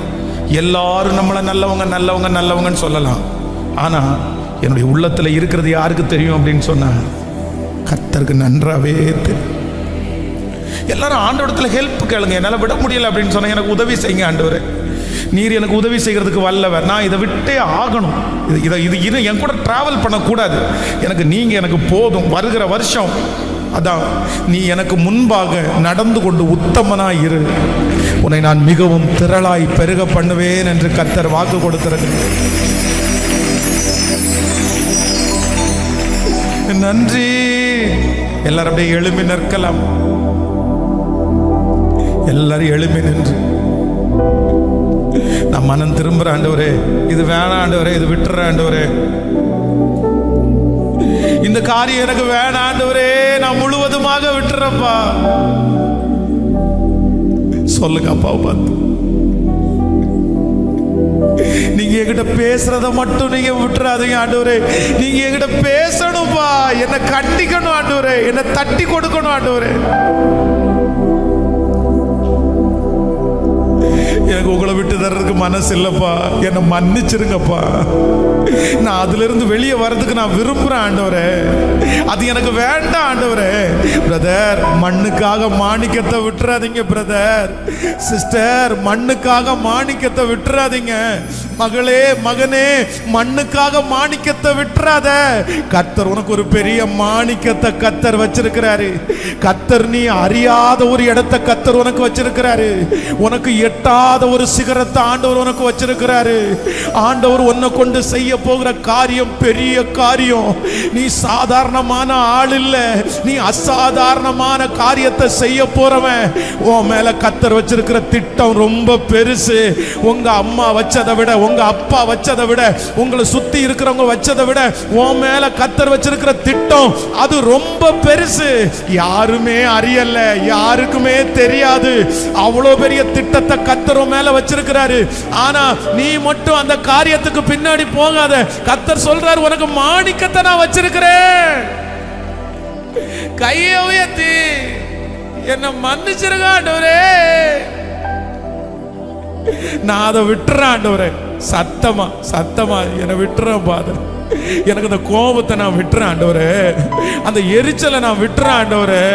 S1: எல்லாரும் நம்மளை நல்லவங்க நல்லவங்க நல்லவங்கன்னு சொல்லலாம். ஆனால் என்னுடைய உள்ளத்தில் இருக்கிறது யாருக்கு தெரியும் அப்படின்னு சொன்னால், கர்த்தருக்கு நன்றாவே தெரியும். எல்லாரும் ஆண்டவரத்தில் ஹெல்ப் கேளுங்க. என்னால் விட முடியலை அப்படின்னு சொன்னால் எனக்கு உதவி செய்யுங்க ஆண்டவரே, நீர் எனக்கு உதவி செய்கிறதுக்கு வல்லவர், நான் இதை விட்டே ஆகணும், இது என் கூட ட்ராவல் பண்ணக்கூடாது, எனக்கு போதும். வருகிற வருஷம் அதான், நீ எனக்கு முன்பாக நடந்து கொண்டு உத்தமனாய் இரு, உன்னை நான் மிகவும் திரளாய் பெருக பண்ணுவேன் என்று கர்த்தர் வாக்கு கொடுத்திருக்கிறார். நன்றி. எல்லாரும் அப்படியே எழும்பி நிற்கலாம். எல்லாரும் எழும்பி நின்று, நான் மனம் திரும்புற ஆண்டவரே, இது வேணாம் ஆண்டவரே, இது விட்டுற ஆண்டவரே, இந்த காரியம் எனக்கு வேணாம் ஆண்டவரே, நான் முழுவதுமாக விட்டுறப்பா. சொல்லுங்க அப்பாவை பார்த்து. நீங்க என்கிட்ட பேசுறத மட்டும் நீங்க விட்டுறாதீங்க ஆண்டவரே, நீங்க என்கிட்ட பேசணும்பா, என்னை கட்டிக்கணும் ஆண்டவரே, என்னை தட்டி கொடுக்கணும் ஆண்டவரே. எனக்கு உங்களை விட்டு தர்றதுக்கு மனசு இல்லப்பா, என்னை மன்னிச்சிருங்கப்பா. நான் அதுல இருந்து வெளியே வர்றதுக்கு நான் விரும்புறேன் ஆண்டவரே. அது எனக்கு வேண்டாம் ஆண்டவரே. பிரதர், மண்ணுக்காக மாணிக்கத்தை விட்டுறாதீங்க. பிரதர், சிஸ்டர், மண்ணுக்காக மாணிக்கத்தை விட்டுறாதீங்க. மகளே, மகனே, மண்ணுக்காக மாணிக்கத்தை விட்டுறாத. கர்த்தர் உனக்கு ஒரு பெரிய மாணிக்கத்தை கர்த்தர் வச்சிருக்கிறாரு. கர்த்தர் நீ அறியாத ஒரு இடத்தை கர்த்தர் உனக்கு வச்சிருக்கிறாரு. உனக்கு எட்டாத ஒரு சிகரத்தை ஆண்டவர் உனக்கு வச்சிருக்கிறாரு. ஆண்டவர் உன்னை கொண்டு செய்ய போகிற காரியம் பெரிய காரியம். நீ சாதாரணமான ஆள் இல்ல, நீ அசாதாரணமான காரியத்தை செய்ய போறவன். உன் மேல கர்த்தர் வச்சிருக்கிற திட்டம் ரொம்ப பெருசு. உங்க அம்மா வச்சதை விட, உங்க அப்பா வச்சதை விட, உங்களை சுத்தி இருக்கிறவங்க வச்சதை விட உன் மேல கர்த்தர் வச்சிருக்கிற திட்டம் அது ரொம்ப பெருசு. யாருமே அறியல, யாருக்குமே தெரியாது. அவ்வளவு பெரிய திட்டத்தை கர்த்தர் மேல வச்சிருக்கிறாரு. ஆனா நீ மட்டும் அந்த காரியத்துக்கு பின்னாடி போகாத. கர்த்தர் சொல்றாரு, உனக்கு மாணிக்கத்தை நான் வச்சிருக்கிறேன். கையை உயர்த்தி என்ன மன்னிச்சிருங்க ஆண்டவரே. நான் அதை விட்டுறேன் ஆண்டவரே. சத்தமா சத்தமா என்னை விட்டுறேன் பாதர். எனக்கு அந்த கோபத்தை நான் விட்டுறேன் ஆண்டவரே. அந்த எரிச்சலை நான் விட்டுறேன் ஆண்டவரே.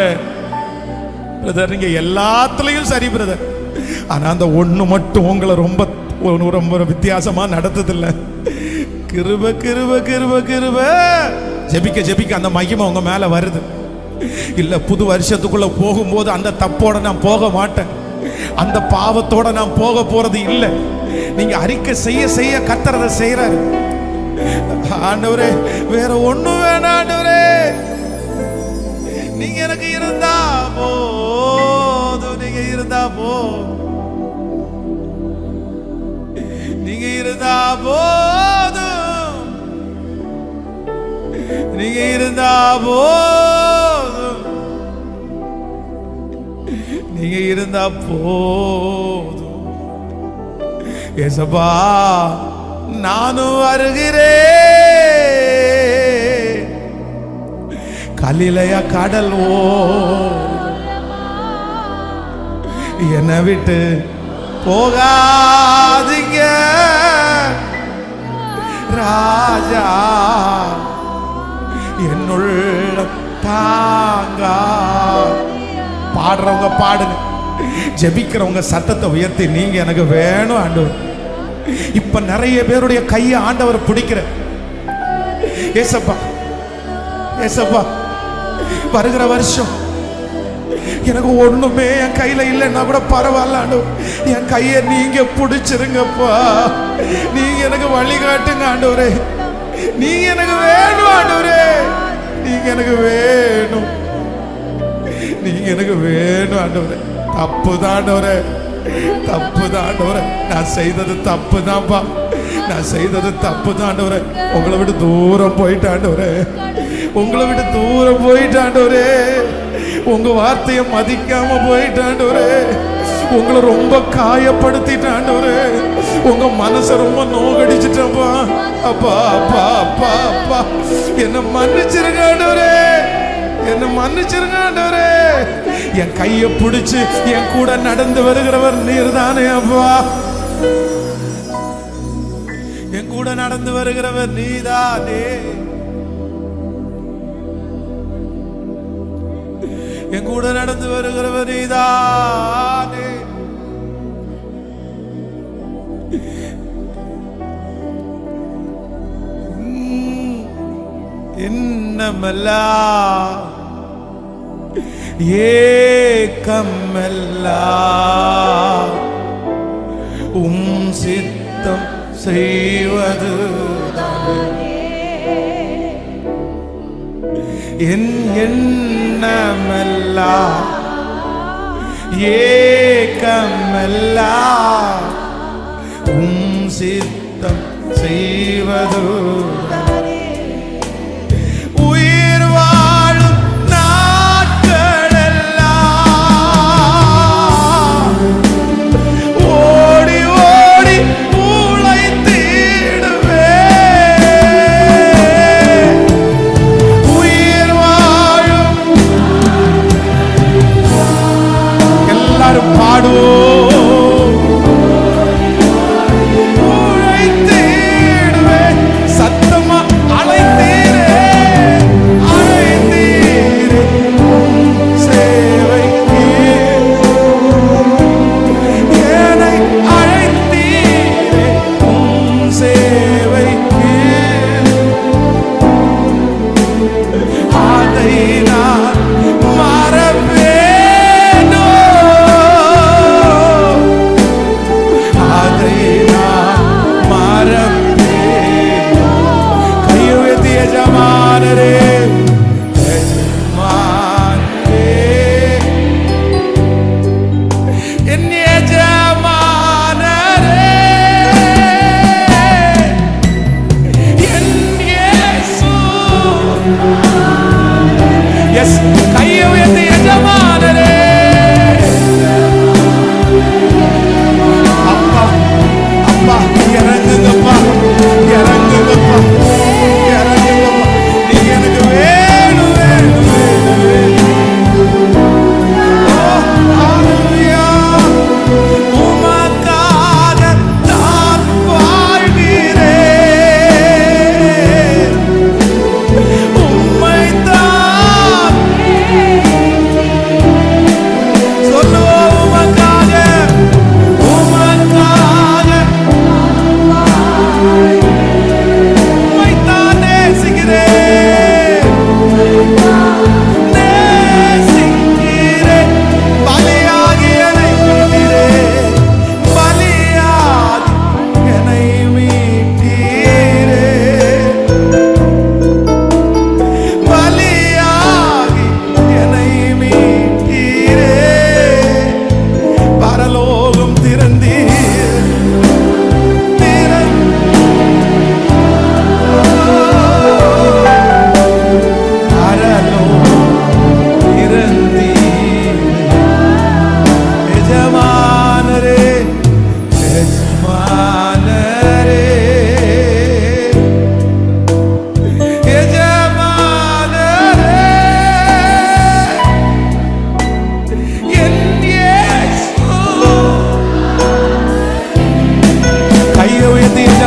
S1: பிரதர், நீங்க எல்லாத்துலயும் சரி பிரதர். ஆனா அந்த ஒண்ணு மட்டும் உங்களை ரொம்ப ரொம்ப வித்தியாசமா நடத்ததில்லை. கிருப கிருப கிருப கிருப. ஜெபிக்க ஜெபிக்க அந்த மகிமை உங்க மேல வருது. இல்ல, புது வருஷத்துக்குள்ள போகும்போது அந்த தப்போட நான் போக மாட்டேன், அந்த பாவத்தோட நான் போக போறது இல்லை. நீங்க அறிக்கை செய்ய செய்ய கர்த்தர் அதை செய்யறாரு. ஆண்டவரே, வேற ஒண்ணும் வேணாம் ஆண்டவரே. நீங்க எனக்கு இருந்தா போதும். நீங்க இருந்தா போதும். நீங்க இருந்தா போதும். நீங்க இருந்தா போதும். நீங்க இருந்தா போதும். ஏசப்பா, நானும் வருகிறேன். கலிலைய கடல் என்னை விட்டு போகாதீங்க ராஜா. என்னுள்ள தாங்க. பாடுறவங்க பாடுங்க, ஜெபிக்கிறவங்க சத்தத்தை உயர்த்தி நீங்க எனக்கு வேணும் ஆண்டவர். இப்ப நிறைய பேருடைய கையை ஆண்டவர் பிடிக்கிற. ஏசப்பா, ஏசப்பா, வருகிற வருஷம் எனக்கு ஒண்ணுமே என் கையில இல்லைன்னா கூட பரவாயில்ல ஆண்டவர், என் கையை நீங்க பிடிச்சிருங்கப்பா. நீங்க எனக்கு வழிகாட்டுங்க ஆண்டவரே. நீங்க எனக்கு வேணும் ஆண்டவரே. நீங்க எனக்கு வேணும். நீங்க எனக்கு வேணும் ஆண்டவரே. தப்பு தான் ஆண்டவரே, தப்பு தான் ஆண்டவரே. நான் செய்தது தப்பு தான்ப்பா. நான் செய்தது தப்பு தான் ஆண்டவரே. உங்களை விட்டு தூரம் போயிட்டாண்டவரே. உங்களை விட்டு தூரம் போயிட்டாண்டவரே. உங்க வார்த்தையை மதிக்காம போயிட்டாண்டவரே. உங்களை ரொம்ப காயப்படுத்திட்டாண்டவரே. உங்க மனசை ரொம்ப நோகடிச்சிட்டப்பா. அப்பா அப்பா அப்பா அப்பா, என்ன மன்னிச்சிருங்க ஆண்டவரே. என்ன மன்னிச்சிருங்க ஆண்டவரே. என் கையை பிடிச்சு என் கூட நடந்து வருகிறவர் நீர் தானே அப்பா. என் கூட நடந்து வருகிறவர் நீதானே. என் கூட நடந்து வருகிறவர் நீதானே. என்னமெல்லாம் ஏக்கமெல்லாம் சித்தம் செய்வது என் எண்ணமெல்லாம் ஏக்கமெல்லாம் சித்தம் செய்வது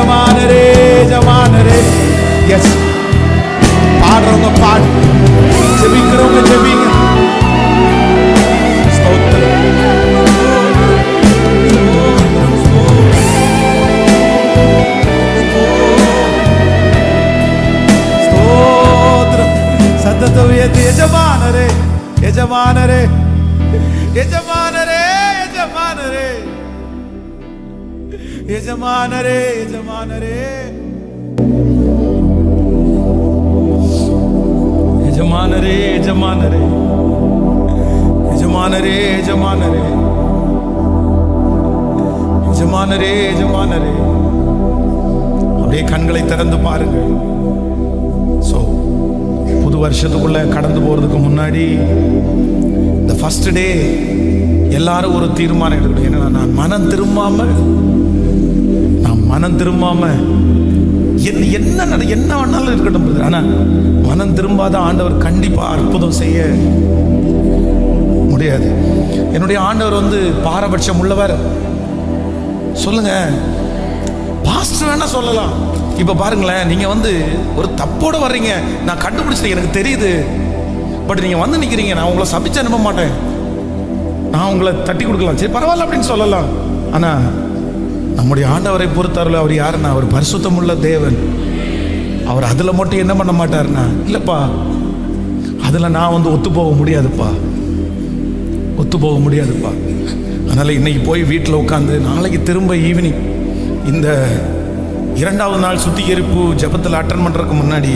S1: எஜமானரே எஜமானரே. எஸ், பாடுறவங்க பாடு, ஜெபிக்கிறவங்க ஜெபிங்க. சத்தத்தை உயர்த்தி எஜமானரே எஜமானரே எஜமானரே எஜமானரே எஜமானரே எஜமானரே எஜமானரே எஜமானரே எஜமானரே எஜமானரே எஜமானரே எஜமானரே. அப்படியே கண்களை திறந்து பாருங்கள். ஸோ புது வருஷத்துக்குள்ள கடந்து போறதுக்கு முன்னாடி இந்த ஃபர்ஸ்ட் டே எல்லாரும் ஒரு தீர்மானம் எடுக்கணும். ஏன்னா நான் மனம் திரும்பாம என்ன வேணாலும் இருக்கட்டும், ஆனா மனம் திரும்பாத ஆண்டவர் கண்டிப்பா அற்புதம் செய்ய முடியாது. என்னுடைய ஆண்டவர் வந்து பாரபட்சம் உள்ளவர். சொல்லுங்க, பாஸ்டர் வேணா சொல்லலாம். இப்ப பாருங்களேன், நீங்க வந்து ஒரு தப்போட வர்றீங்க, நான் கண்டுபிடிச்சிட்டேன், எனக்கு தெரியுது, பட் நீங்க வந்து நிக்கிறீங்க, நான் உங்களை சபிச்சு அனுப்ப மாட்டேன், நான் உங்களை தட்டி கொடுக்கலாம், சரி பரவாயில்ல அப்படின்னு சொல்லலாம். ஆனா நம்முடைய ஆண்டவரை பொறுத்தவரை அவர் யாருன்னா, அவர் பரிசுத்தமுள்ள தேவன். அவர் அதுல மட்டும் என்ன பண்ண மாட்டாருன்னா, இல்லப்பா அதுல நான் வந்து ஒத்து போக முடியாதுப்பா. அதனால இன்னைக்கு போய் வீட்டில் உட்காந்து நாளைக்கு திரும்ப ஈவினிங் இந்த 2வது நாள் சுத்திகரிப்பு ஜெபத்தில் அட்டன் பண்றதுக்கு முன்னாடி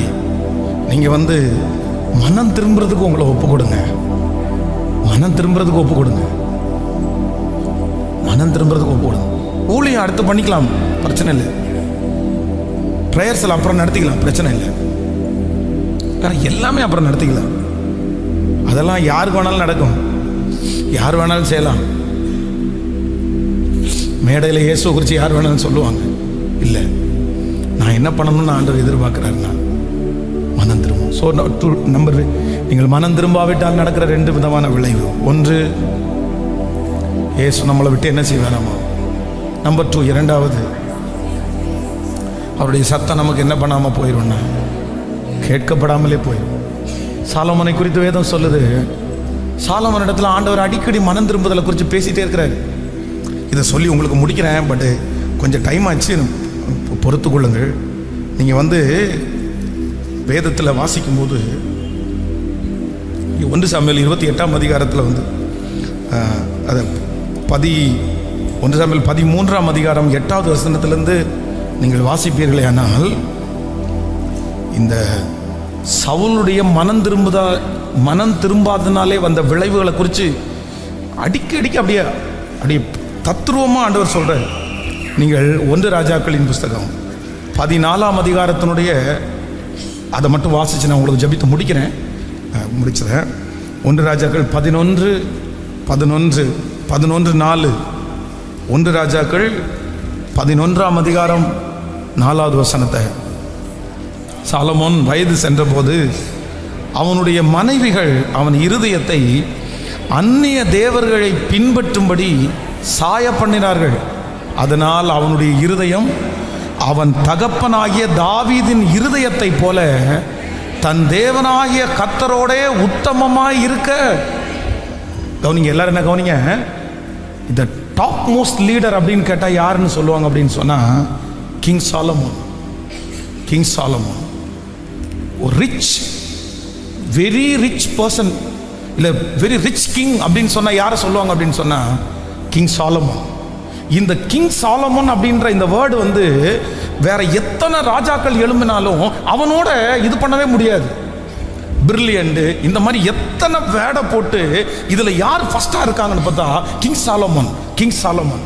S1: நீங்க வந்து மனம் திரும்புறதுக்கு உங்களை ஒப்பு கொடுங்க. ஊழியம் அடுத்து பண்ணிக்கலாம், பிரச்சனை இல்லை. ப்ரேயர்ஸில் அப்புறம் நடத்திக்கலாம், பிரச்சனை இல்லை. எல்லாமே அப்புறம் நடத்திக்கலாம். அதெல்லாம் யாருக்கு வேணாலும் நடக்கும், யார் வேணாலும் செய்யலாம். மேடையில் இயேசு குறித்து யார் வேணாலும் சொல்லுவாங்க. இல்லை, நான் என்ன பண்ணணும்னு ஆண்டவர் எதிர்பார்க்கிறாருன்னா மனம் திரும்பும். ஸோ நம்பர், நீங்கள் மனம் திரும்பாவிட்டால் நடக்கிற 2 விதமான விளைவு. ஒன்று, இயேசு நம்மளை விட்டு என்ன செய்வாராமா. நம்பர் 2, இரண்டாவது, அவருடைய சத்தம் நமக்கு என்ன பண்ணாமல் போயிடும்னா கேட்கப்படாமலே போயிடும். சாலமோனை குறித்து வேதம் சொல்லுது, சாலமோன் இடத்துல ஆண்டவர் அடிக்கடி மனம் திரும்புதலை குறித்து பேசிகிட்டே இருக்கிறார். இதை சொல்லி உங்களுக்கு முடிக்கிறேன், பட் கொஞ்சம் டைம் ஆச்சு, பொறுத்து கொள்ளுங்கள். நீங்கள் வந்து வேதத்தில் வாசிக்கும்போது 1 சாமுவேல் 28ஆம் அதிகாரத்தில் வந்து அதை 1 சாமுவேல் 13ஆம் அதிகாரம் 8வது வசனத்திலிருந்து நீங்கள் வாசிப்பீர்களே, ஆனால் இந்த சவுலுடைய மனம் திரும்பாதனாலே வந்த விளைவுகளை குறித்து அடிக்கடி அப்படியே தத்ரூபமாக ஆண்டவர் சொல்கிறார். நீங்கள் 1 ராஜாக்களின் புஸ்தகம் 14ஆம் அதிகாரத்தினுடைய அதை மட்டும் வாசித்து நான் உங்களுக்கு ஜபித்து முடிச்சிடறேன். 1 ராஜாக்கள் 11:4. 1 ராஜாக்கள் 11ஆம் அதிகாரம் 4வது வசனத்தை. சாலமோன் வயது சென்றபோது அவனுடைய மனைவிகள் அவன் இருதயத்தை அந்நிய தேவர்களை பின்பற்றும்படி சாய பண்ணினார்கள். அதனால் அவனுடைய இருதயம் அவன் தகப்பனாகிய தாவீதின் இருதயத்தை போல தன் தேவனாகிய கர்த்தரோடே உத்தமமாய் இருக்க. கவனிங்க, எல்லாரும் என்ன கவனிங்க, இந்த டாப் மோஸ்ட் லீடர் அப்படின்னு கேட்டால் யாருன்னு சொல்லுவாங்க அப்படின்னு சொன்னால் கிங் சாலமோன். ஒரு வெரி ரிச் பர்சன், இல்லை வெரி ரிச் கிங் அப்படின்னு சொன்னால் யாரை சொல்லுவாங்க அப்படின்னு சொன்னால் கிங் சாலமோன். இந்த கிங் சாலமோன் அப்படின்ற இந்த வேர்டு வந்து வேற எத்தனை ராஜாக்கள் எழும்பினாலும் அவனோட இது பண்ணவே முடியாது. பிரில்லியன்ட், இந்த மாதிரி எத்தனை வேர்டை போட்டு இதில் யார் ஃபர்ஸ்டாக இருக்காங்கன்னு பார்த்தா கிங் சாலமோன்.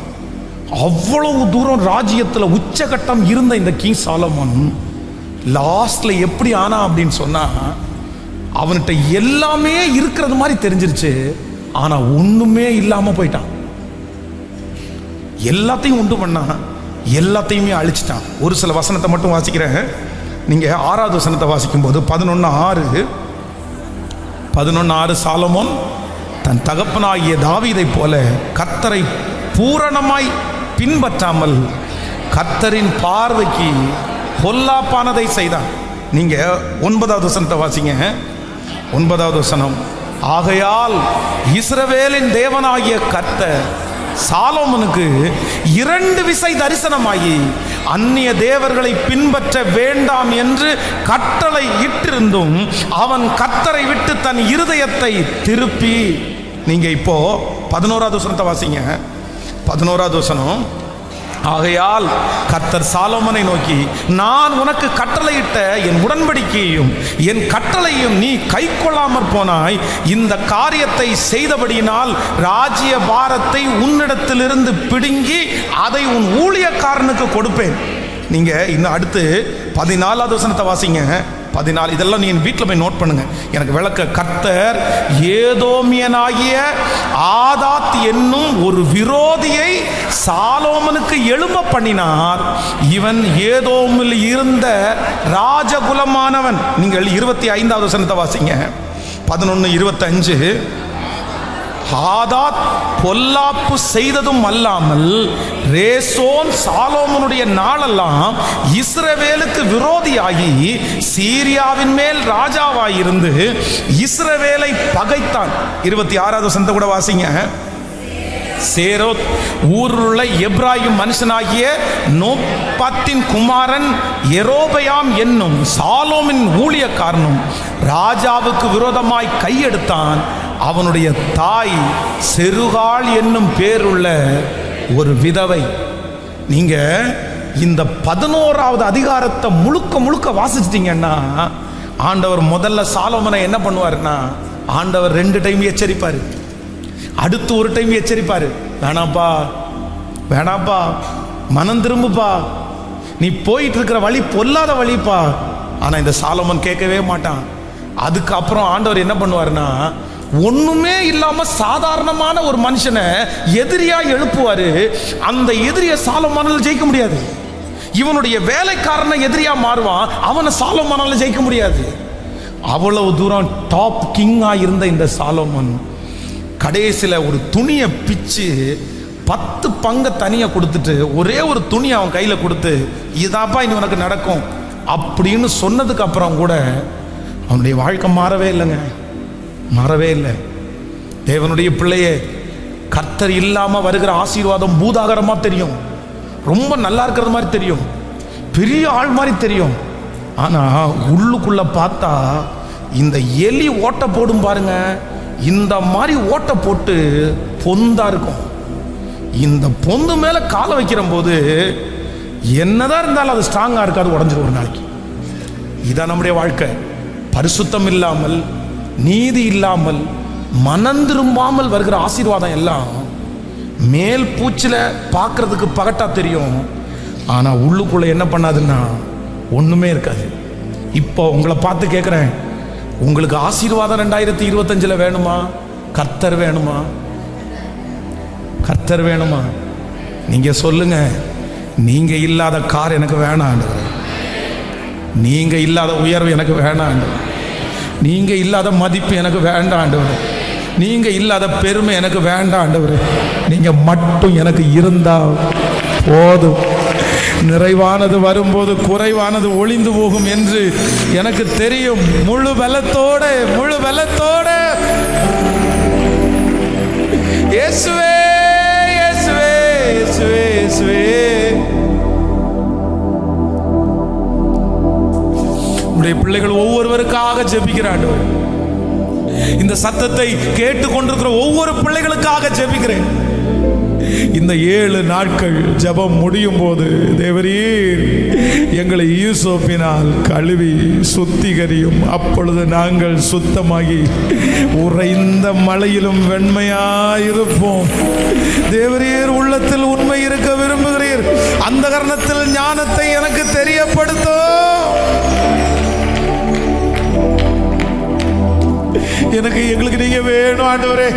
S1: அவ்வளவு தூரம் ராஜ்யத்தில் உச்சகட்டம் இருந்த இந்த கிங் சாலமோன் லாஸ்ட்ல எப்படி ஆனா அப்படின்னு சொன்னா, அவன்கிட்ட எல்லாமே இருக்கிறது மாதிரி தெரிஞ்சிருச்சு, ஆனா ஒண்ணுமே இல்லாம போயிட்டான். எல்லாத்தையும் உண்டு பண்ணா, எல்லாத்தையுமே அழிச்சிட்டான். ஒரு சில வசனத்தை மட்டும் வாசிக்கிறேன். நீங்க 6வது வசனத்தை வாசிக்கும் போது 11:6 சாலமோன் தன் தகப்பனாகிய தாவீதை போல கர்த்தரை பூரணமாய் பின்பற்றாமல் கர்த்தரின் பார்வைக்கு பொல்லாப்பானதை செய்தான். நீங்க 9வது வசனத்தை வாசிங்க. 9வது வசனம், ஆகையால் இஸ்ரவேலின் தேவனாகிய கர்த்தர் சாலோமோனுக்கு 2 விசை தரிசனமாகி அந்நிய தேவர்களை பின்பற்ற வேண்டாம் என்று கட்டளை இட்டிருந்தும் அவன் கர்த்தரை விட்டு தன் இருதயத்தை திருப்பி. நீங்க இப்போ 11வது வசனத்தை வாசிங்க. 11வது வசனம், ஆகையால் கர்த்தர் சாலோமோனை நோக்கி, நான் உனக்கு கட்டளையிட்ட என் உடன்படிக்கையையும் என் கட்டளையும் நீ கைக்கொள்ளாமற் போனாய். இந்த காரியத்தை செய்தபடியினால் ராஜ்ய பாரத்தை உன்னிடத்திலிருந்து பிடுங்கி அதை உன் ஊழியக்காரனுக்கு கொடுப்பேன். நீங்க இன்னும் அடுத்து 14வது வசனத்தை வாசிங்க. 14, இதெல்லாம் நீ வீட்டில் போய் நோட் பண்ணுங்க, எனக்கு விளக்க. கர்த்தர் ஏதோமியனாகிய ஆதாத் என்னும் ஒரு விரோதியை சாலோமனுக்கு எழும்ப பண்ணினார். இவன் ஏதோமில் இருந்த ராஜகுலமானவன். நீங்கள் 25வது வசனத்தை வாசிங்க. 11:25, ஆதாத் பொல்லாப்பு செய்ததும் அல்லாமல் ரேசோன் சாலோமோனுடைய நாளெல்லாம் இஸ்ரவேலுக்கு விரோதியாகி சீரியாவின் மேல் ராஜாவாயிருந்து இஸ்ரவேலை பகைத்தான். 26வது வசனத்தை கூட வாசிங்க. சேரோத் ஊருள்ள எப்ராயிம் மனுஷனாகிய நோப்பாத்தின் குமாரன் எரோபயாம் என்னும் சாலோமின் ஊழியக்காரனும் ராஜாவுக்கு விரோதமாய் கையெடுத்தான். அவனுடைய தாய் செருகாள் என்னும் பேருள்ள ஒரு விதவை. நீங்க இந்த 11வது அதிகாரத்தை முழுக்க வாசிச்சிட்டீங்கன்னா, ஆண்டவர் முதல்ல சாலோமோனை என்ன பண்ணுவாருன்னா, ஆண்டவர் 2 டைம் எச்சரிப்பாரு, அடுத்து ஒரு டைம் எச்சரிப்பாரு, வேணாப்பா வேணாப்பா, மனம் திரும்புப்பா, நீ போயிட்டு இருக்கிற வழி பொல்லாத வழிப்பா. ஆனா இந்த சாலோமோன் கேட்கவே மாட்டான். அதுக்கப்புறம் ஆண்டவர் என்ன பண்ணுவாருன்னா, ஒண்ணுமே இல்லாம சாதாரணமான ஒரு மனுஷனை எதிரியா எழுப்புவாரு. அந்த எதிரிய சாலோமோனால ஜெயிக்க முடியாது. இவனுடைய வேலைக்காரனை எதிரியா மாறுவான், அவனை சாலோமோனால ஜெயிக்க முடியாது. அவ்வளவு தூரம் டாப் கிங்கா இருந்த இந்த சாலோமோன் கடைசியில் ஒரு துணியை பிச்சு 10 பங்கு தனியா கொடுத்துட்டு ஒரே ஒரு துணி அவன் கையில கொடுத்து, இதாப்பா இனி உனக்கு நடக்கும் அப்படின்னு சொன்னதுக்கு அப்புறம் கூட அவனுடைய வாழ்க்கை மாறவே இல்லைங்க, மாறவே இல்லை. தேவனுடைய பிள்ளையே, கர்த்தர் இல்லாம வருகிற ஆசீர்வாதம் பூதாகரமா தெரியும், ரொம்ப நல்லா இருக்கிறது மாதிரி தெரியும், பெரிய ஆள் மாதிரி தெரியும். ஆனா உள்ளுக்குள்ள பார்த்தா இந்த எலி ஓட்ட போடும் பாருங்க, இந்த மாதிரி ஓட்ட போட்டு பொந்தா இருக்கும். இந்த பொந்து மேல காலை வைக்கிற போது என்னதான் இருந்தாலும் அது ஸ்ட்ராங்கா இருக்காது, உடஞ்சிரும் ஒரு நாளைக்கு. இதான் நம்முடைய வாழ்க்கை. பரிசுத்தம் இல்லாமல், நீதி இல்லாமல், மனம் திரும்பாமல் வருகிற ஆசீர்வாதம் எல்லாம் மேல் பூச்சில பார்க்கறதுக்கு பகட்டா தெரியும், ஆனா உள்ளுக்குள்ள என்ன பண்ணாதுன்னா ஒண்ணுமே இருக்காது. இப்போ உங்களை பார்த்து கேட்கிறேன், உங்களுக்கு ஆசீர்வாதம் 2025 வேணுமா? கர்த்தர் வேணுமா? கர்த்தர் வேணுமா? நீங்க சொல்லுங்க, நீங்க இல்லாத கார் எனக்கு வேணாம், நீங்க இல்லாத உயர்வு எனக்கு வேணாம், நீங்க இல்லாத மதிப்பு எனக்கு வேண்டாம், நீங்க இல்லாத பெருமை எனக்கு வேண்டாம், நீங்க மட்டும் எனக்கு இருந்தா போதும். நிறைவானது வரும்போது குறைவானது ஒளிந்து போகும் என்று எனக்கு தெரியும். முழு பலத்தோட இயேசுவே இயேசுவே இயேசுவே இயேசுவே, உடைய பிள்ளைகள் ஒவ்வொருவருக்காக ஜெபிக்கிறான். இந்த சத்தத்தை கேட்டுக்கொண்டிருக்கிற ஒவ்வொரு பிள்ளைகளுக்காக ஜெபிக்கிறேன். இந்த 7 நாட்கள் ஜெபம் முடியும் போது, தேவரீர் எங்களை ஈசோப்பினால் கழுவி சுத்திகரியும், அப்பொழுது நாங்கள் சுத்தமாகி உறைந்த மழையிலும் வெண்மையாயிருப்போம். தேவரீர் உள்ளத்தில் உண்மை இருக்க விரும்புகிறீர், அந்த காரணத்தில் ஞானத்தை எனக்கு தெரியப்படுத்தும். எங்களுக்கு நீங்க வேணும் ஆண்டவரே,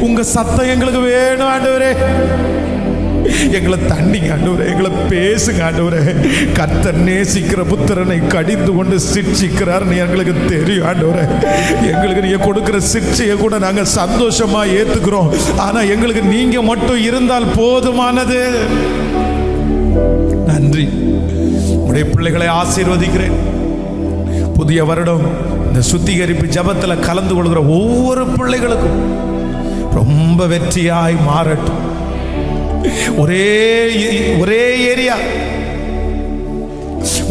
S1: உங்க சத்தம் எங்களுக்கு வேணும் ஆண்டவரே. எங்களை தண்டிங்க ஆண்டவரே, எங்களை பேசுங்க ஆண்டவரே. கர்த்தர் நேசிக்கிற புத்திரனை கடிந்து கொண்டு சிட்சிக்கிறார் எங்களுக்கு தெரியும் ஆண்டவரே. எங்களுக்கு நீங்க கொடுக்கிற சிட்சையை கூட நாங்க சந்தோஷமா ஏத்துக்கிறோம். ஆனா எங்களுக்கு நீங்க மட்டும் இருந்தால் போதுமானது. நன்றி. உடைய பிள்ளைகளை ஆசீர்வதிக்கிறேன். புதிய வருடம் இந்த சுத்திகரிப்பு ஜபத்தில் கலந்து கொள்கிற ஒவ்வொரு பிள்ளைகளுக்கும் ரொம்ப வெற்றியாய் மாறட்டும். ஒரே ஏரியா,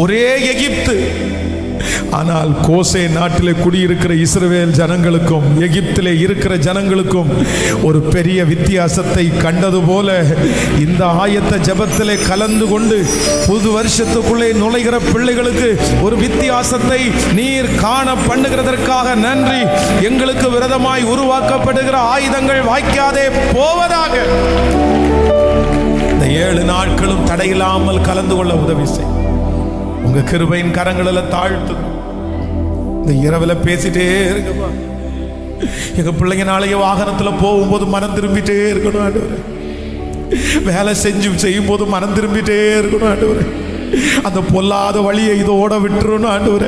S1: ஒரே எகிப்து, ஆனால் கோசே நாட்டிலே குடியிருக்கிற இஸ்ரவேல் ஜனங்களுக்கும் எகிப்திலே இருக்கிற ஜனங்களுக்கும் ஒரு பெரிய வித்தியாசத்தை கண்டது போல இந்த ஆயத்த ஜபத்திலே கலந்து கொண்டு புது வருஷத்துக்குள்ளே நுழைகிற பிள்ளைகளுக்கு ஒரு வித்தியாசத்தை நீர் காண பண்ணுகிறதற்காக நன்றி. எங்களுக்கு விரோதமாய் உருவாக்கப்படுகிற ஆயுதங்கள் வாய்க்காதே போவதாக. இந்த 7 நாட்களும் தடையில்லாமல் கலந்து கொள்ள உதவி செய். உங்க கிருபையின் கரங்களில் தாழ்த்து. இந்த இரவில் பேசிட்டே இருக்கப்பா. எங்க பிள்ளைங்க நாளைய வாகனத்தில் போகும்போது மனம் திரும்பிட்டே இருக்கணும் ஆண்டவரே. வேலை செய்யும் போது மனம் திரும்பிட்டே இருக்கணும் ஆண்டவரே. அந்த பொல்லாத வழியை இதோட விட்டுறணும் ஆண்டவரே.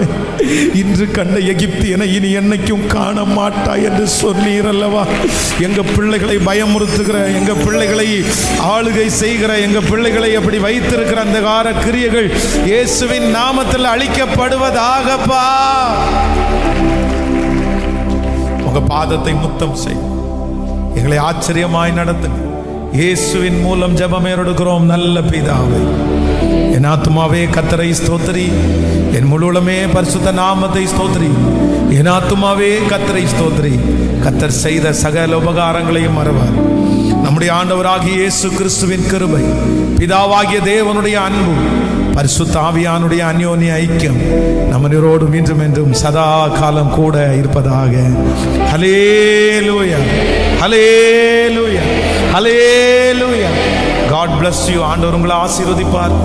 S1: இன்று கண்ட எகிப்தியனை இனி என்னைக்கும் காண மாட்டாய் என்று சொன்னீர் அல்லவா. எங்க பிள்ளைகளை பயமுறுத்துகிற, எங்க பிள்ளைகளை ஆளுகை செய்கிற, எங்க பிள்ளைகளை அப்படி வைத்திருக்கிற அந்த கார கிரியைகள் இயேசுவின் நாமத்தில் அழிக்கப்படுவதாகப்பா. உங்க பாதத்தை முத்தம் செய். எங்களை ஆச்சரியமாய் நடத்துங்க. இயேசுவின் மூலம் ஜெபம் எடுக்கிறோம் நல்ல பிதாவே. என் ஆத்துமாவே கர்த்தரை ஸ்தோத்திரி, என் முழுவதுமே பரிசுத்த நாமத்தை ஸ்தோத்திரி. என் ஆத்துமாவே கர்த்தரை ஸ்தோத்திரி. கர்த்தர் செய்த சகல உபகாரங்களையும் மறவார். நம்முடைய ஆண்டவராகிய இயேசு கிறிஸ்துவின் கிருபை, பிதாவாகிய தேவனுடைய அன்பு, பரிசுத்த ஆவியானுடைய அந்யோன்ய ஐக்கியம் நம்மனோடு மீண்டும் என்றும் சதா காலம் கூட இருப்பதாக. ஹல்லேலூயா, ஹல்லேலூயா, ஹல்லேலூயா. God bless you. ஆண்டவர் உங்களை ஆசீர்வதிப்பார்.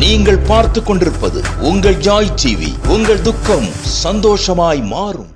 S2: நீங்கள் பார்த்து கொண்டிருப்பது உங்கள் ஜாய் டிவி. உங்கள் துக்கம் சந்தோஷமாய் மாறும்.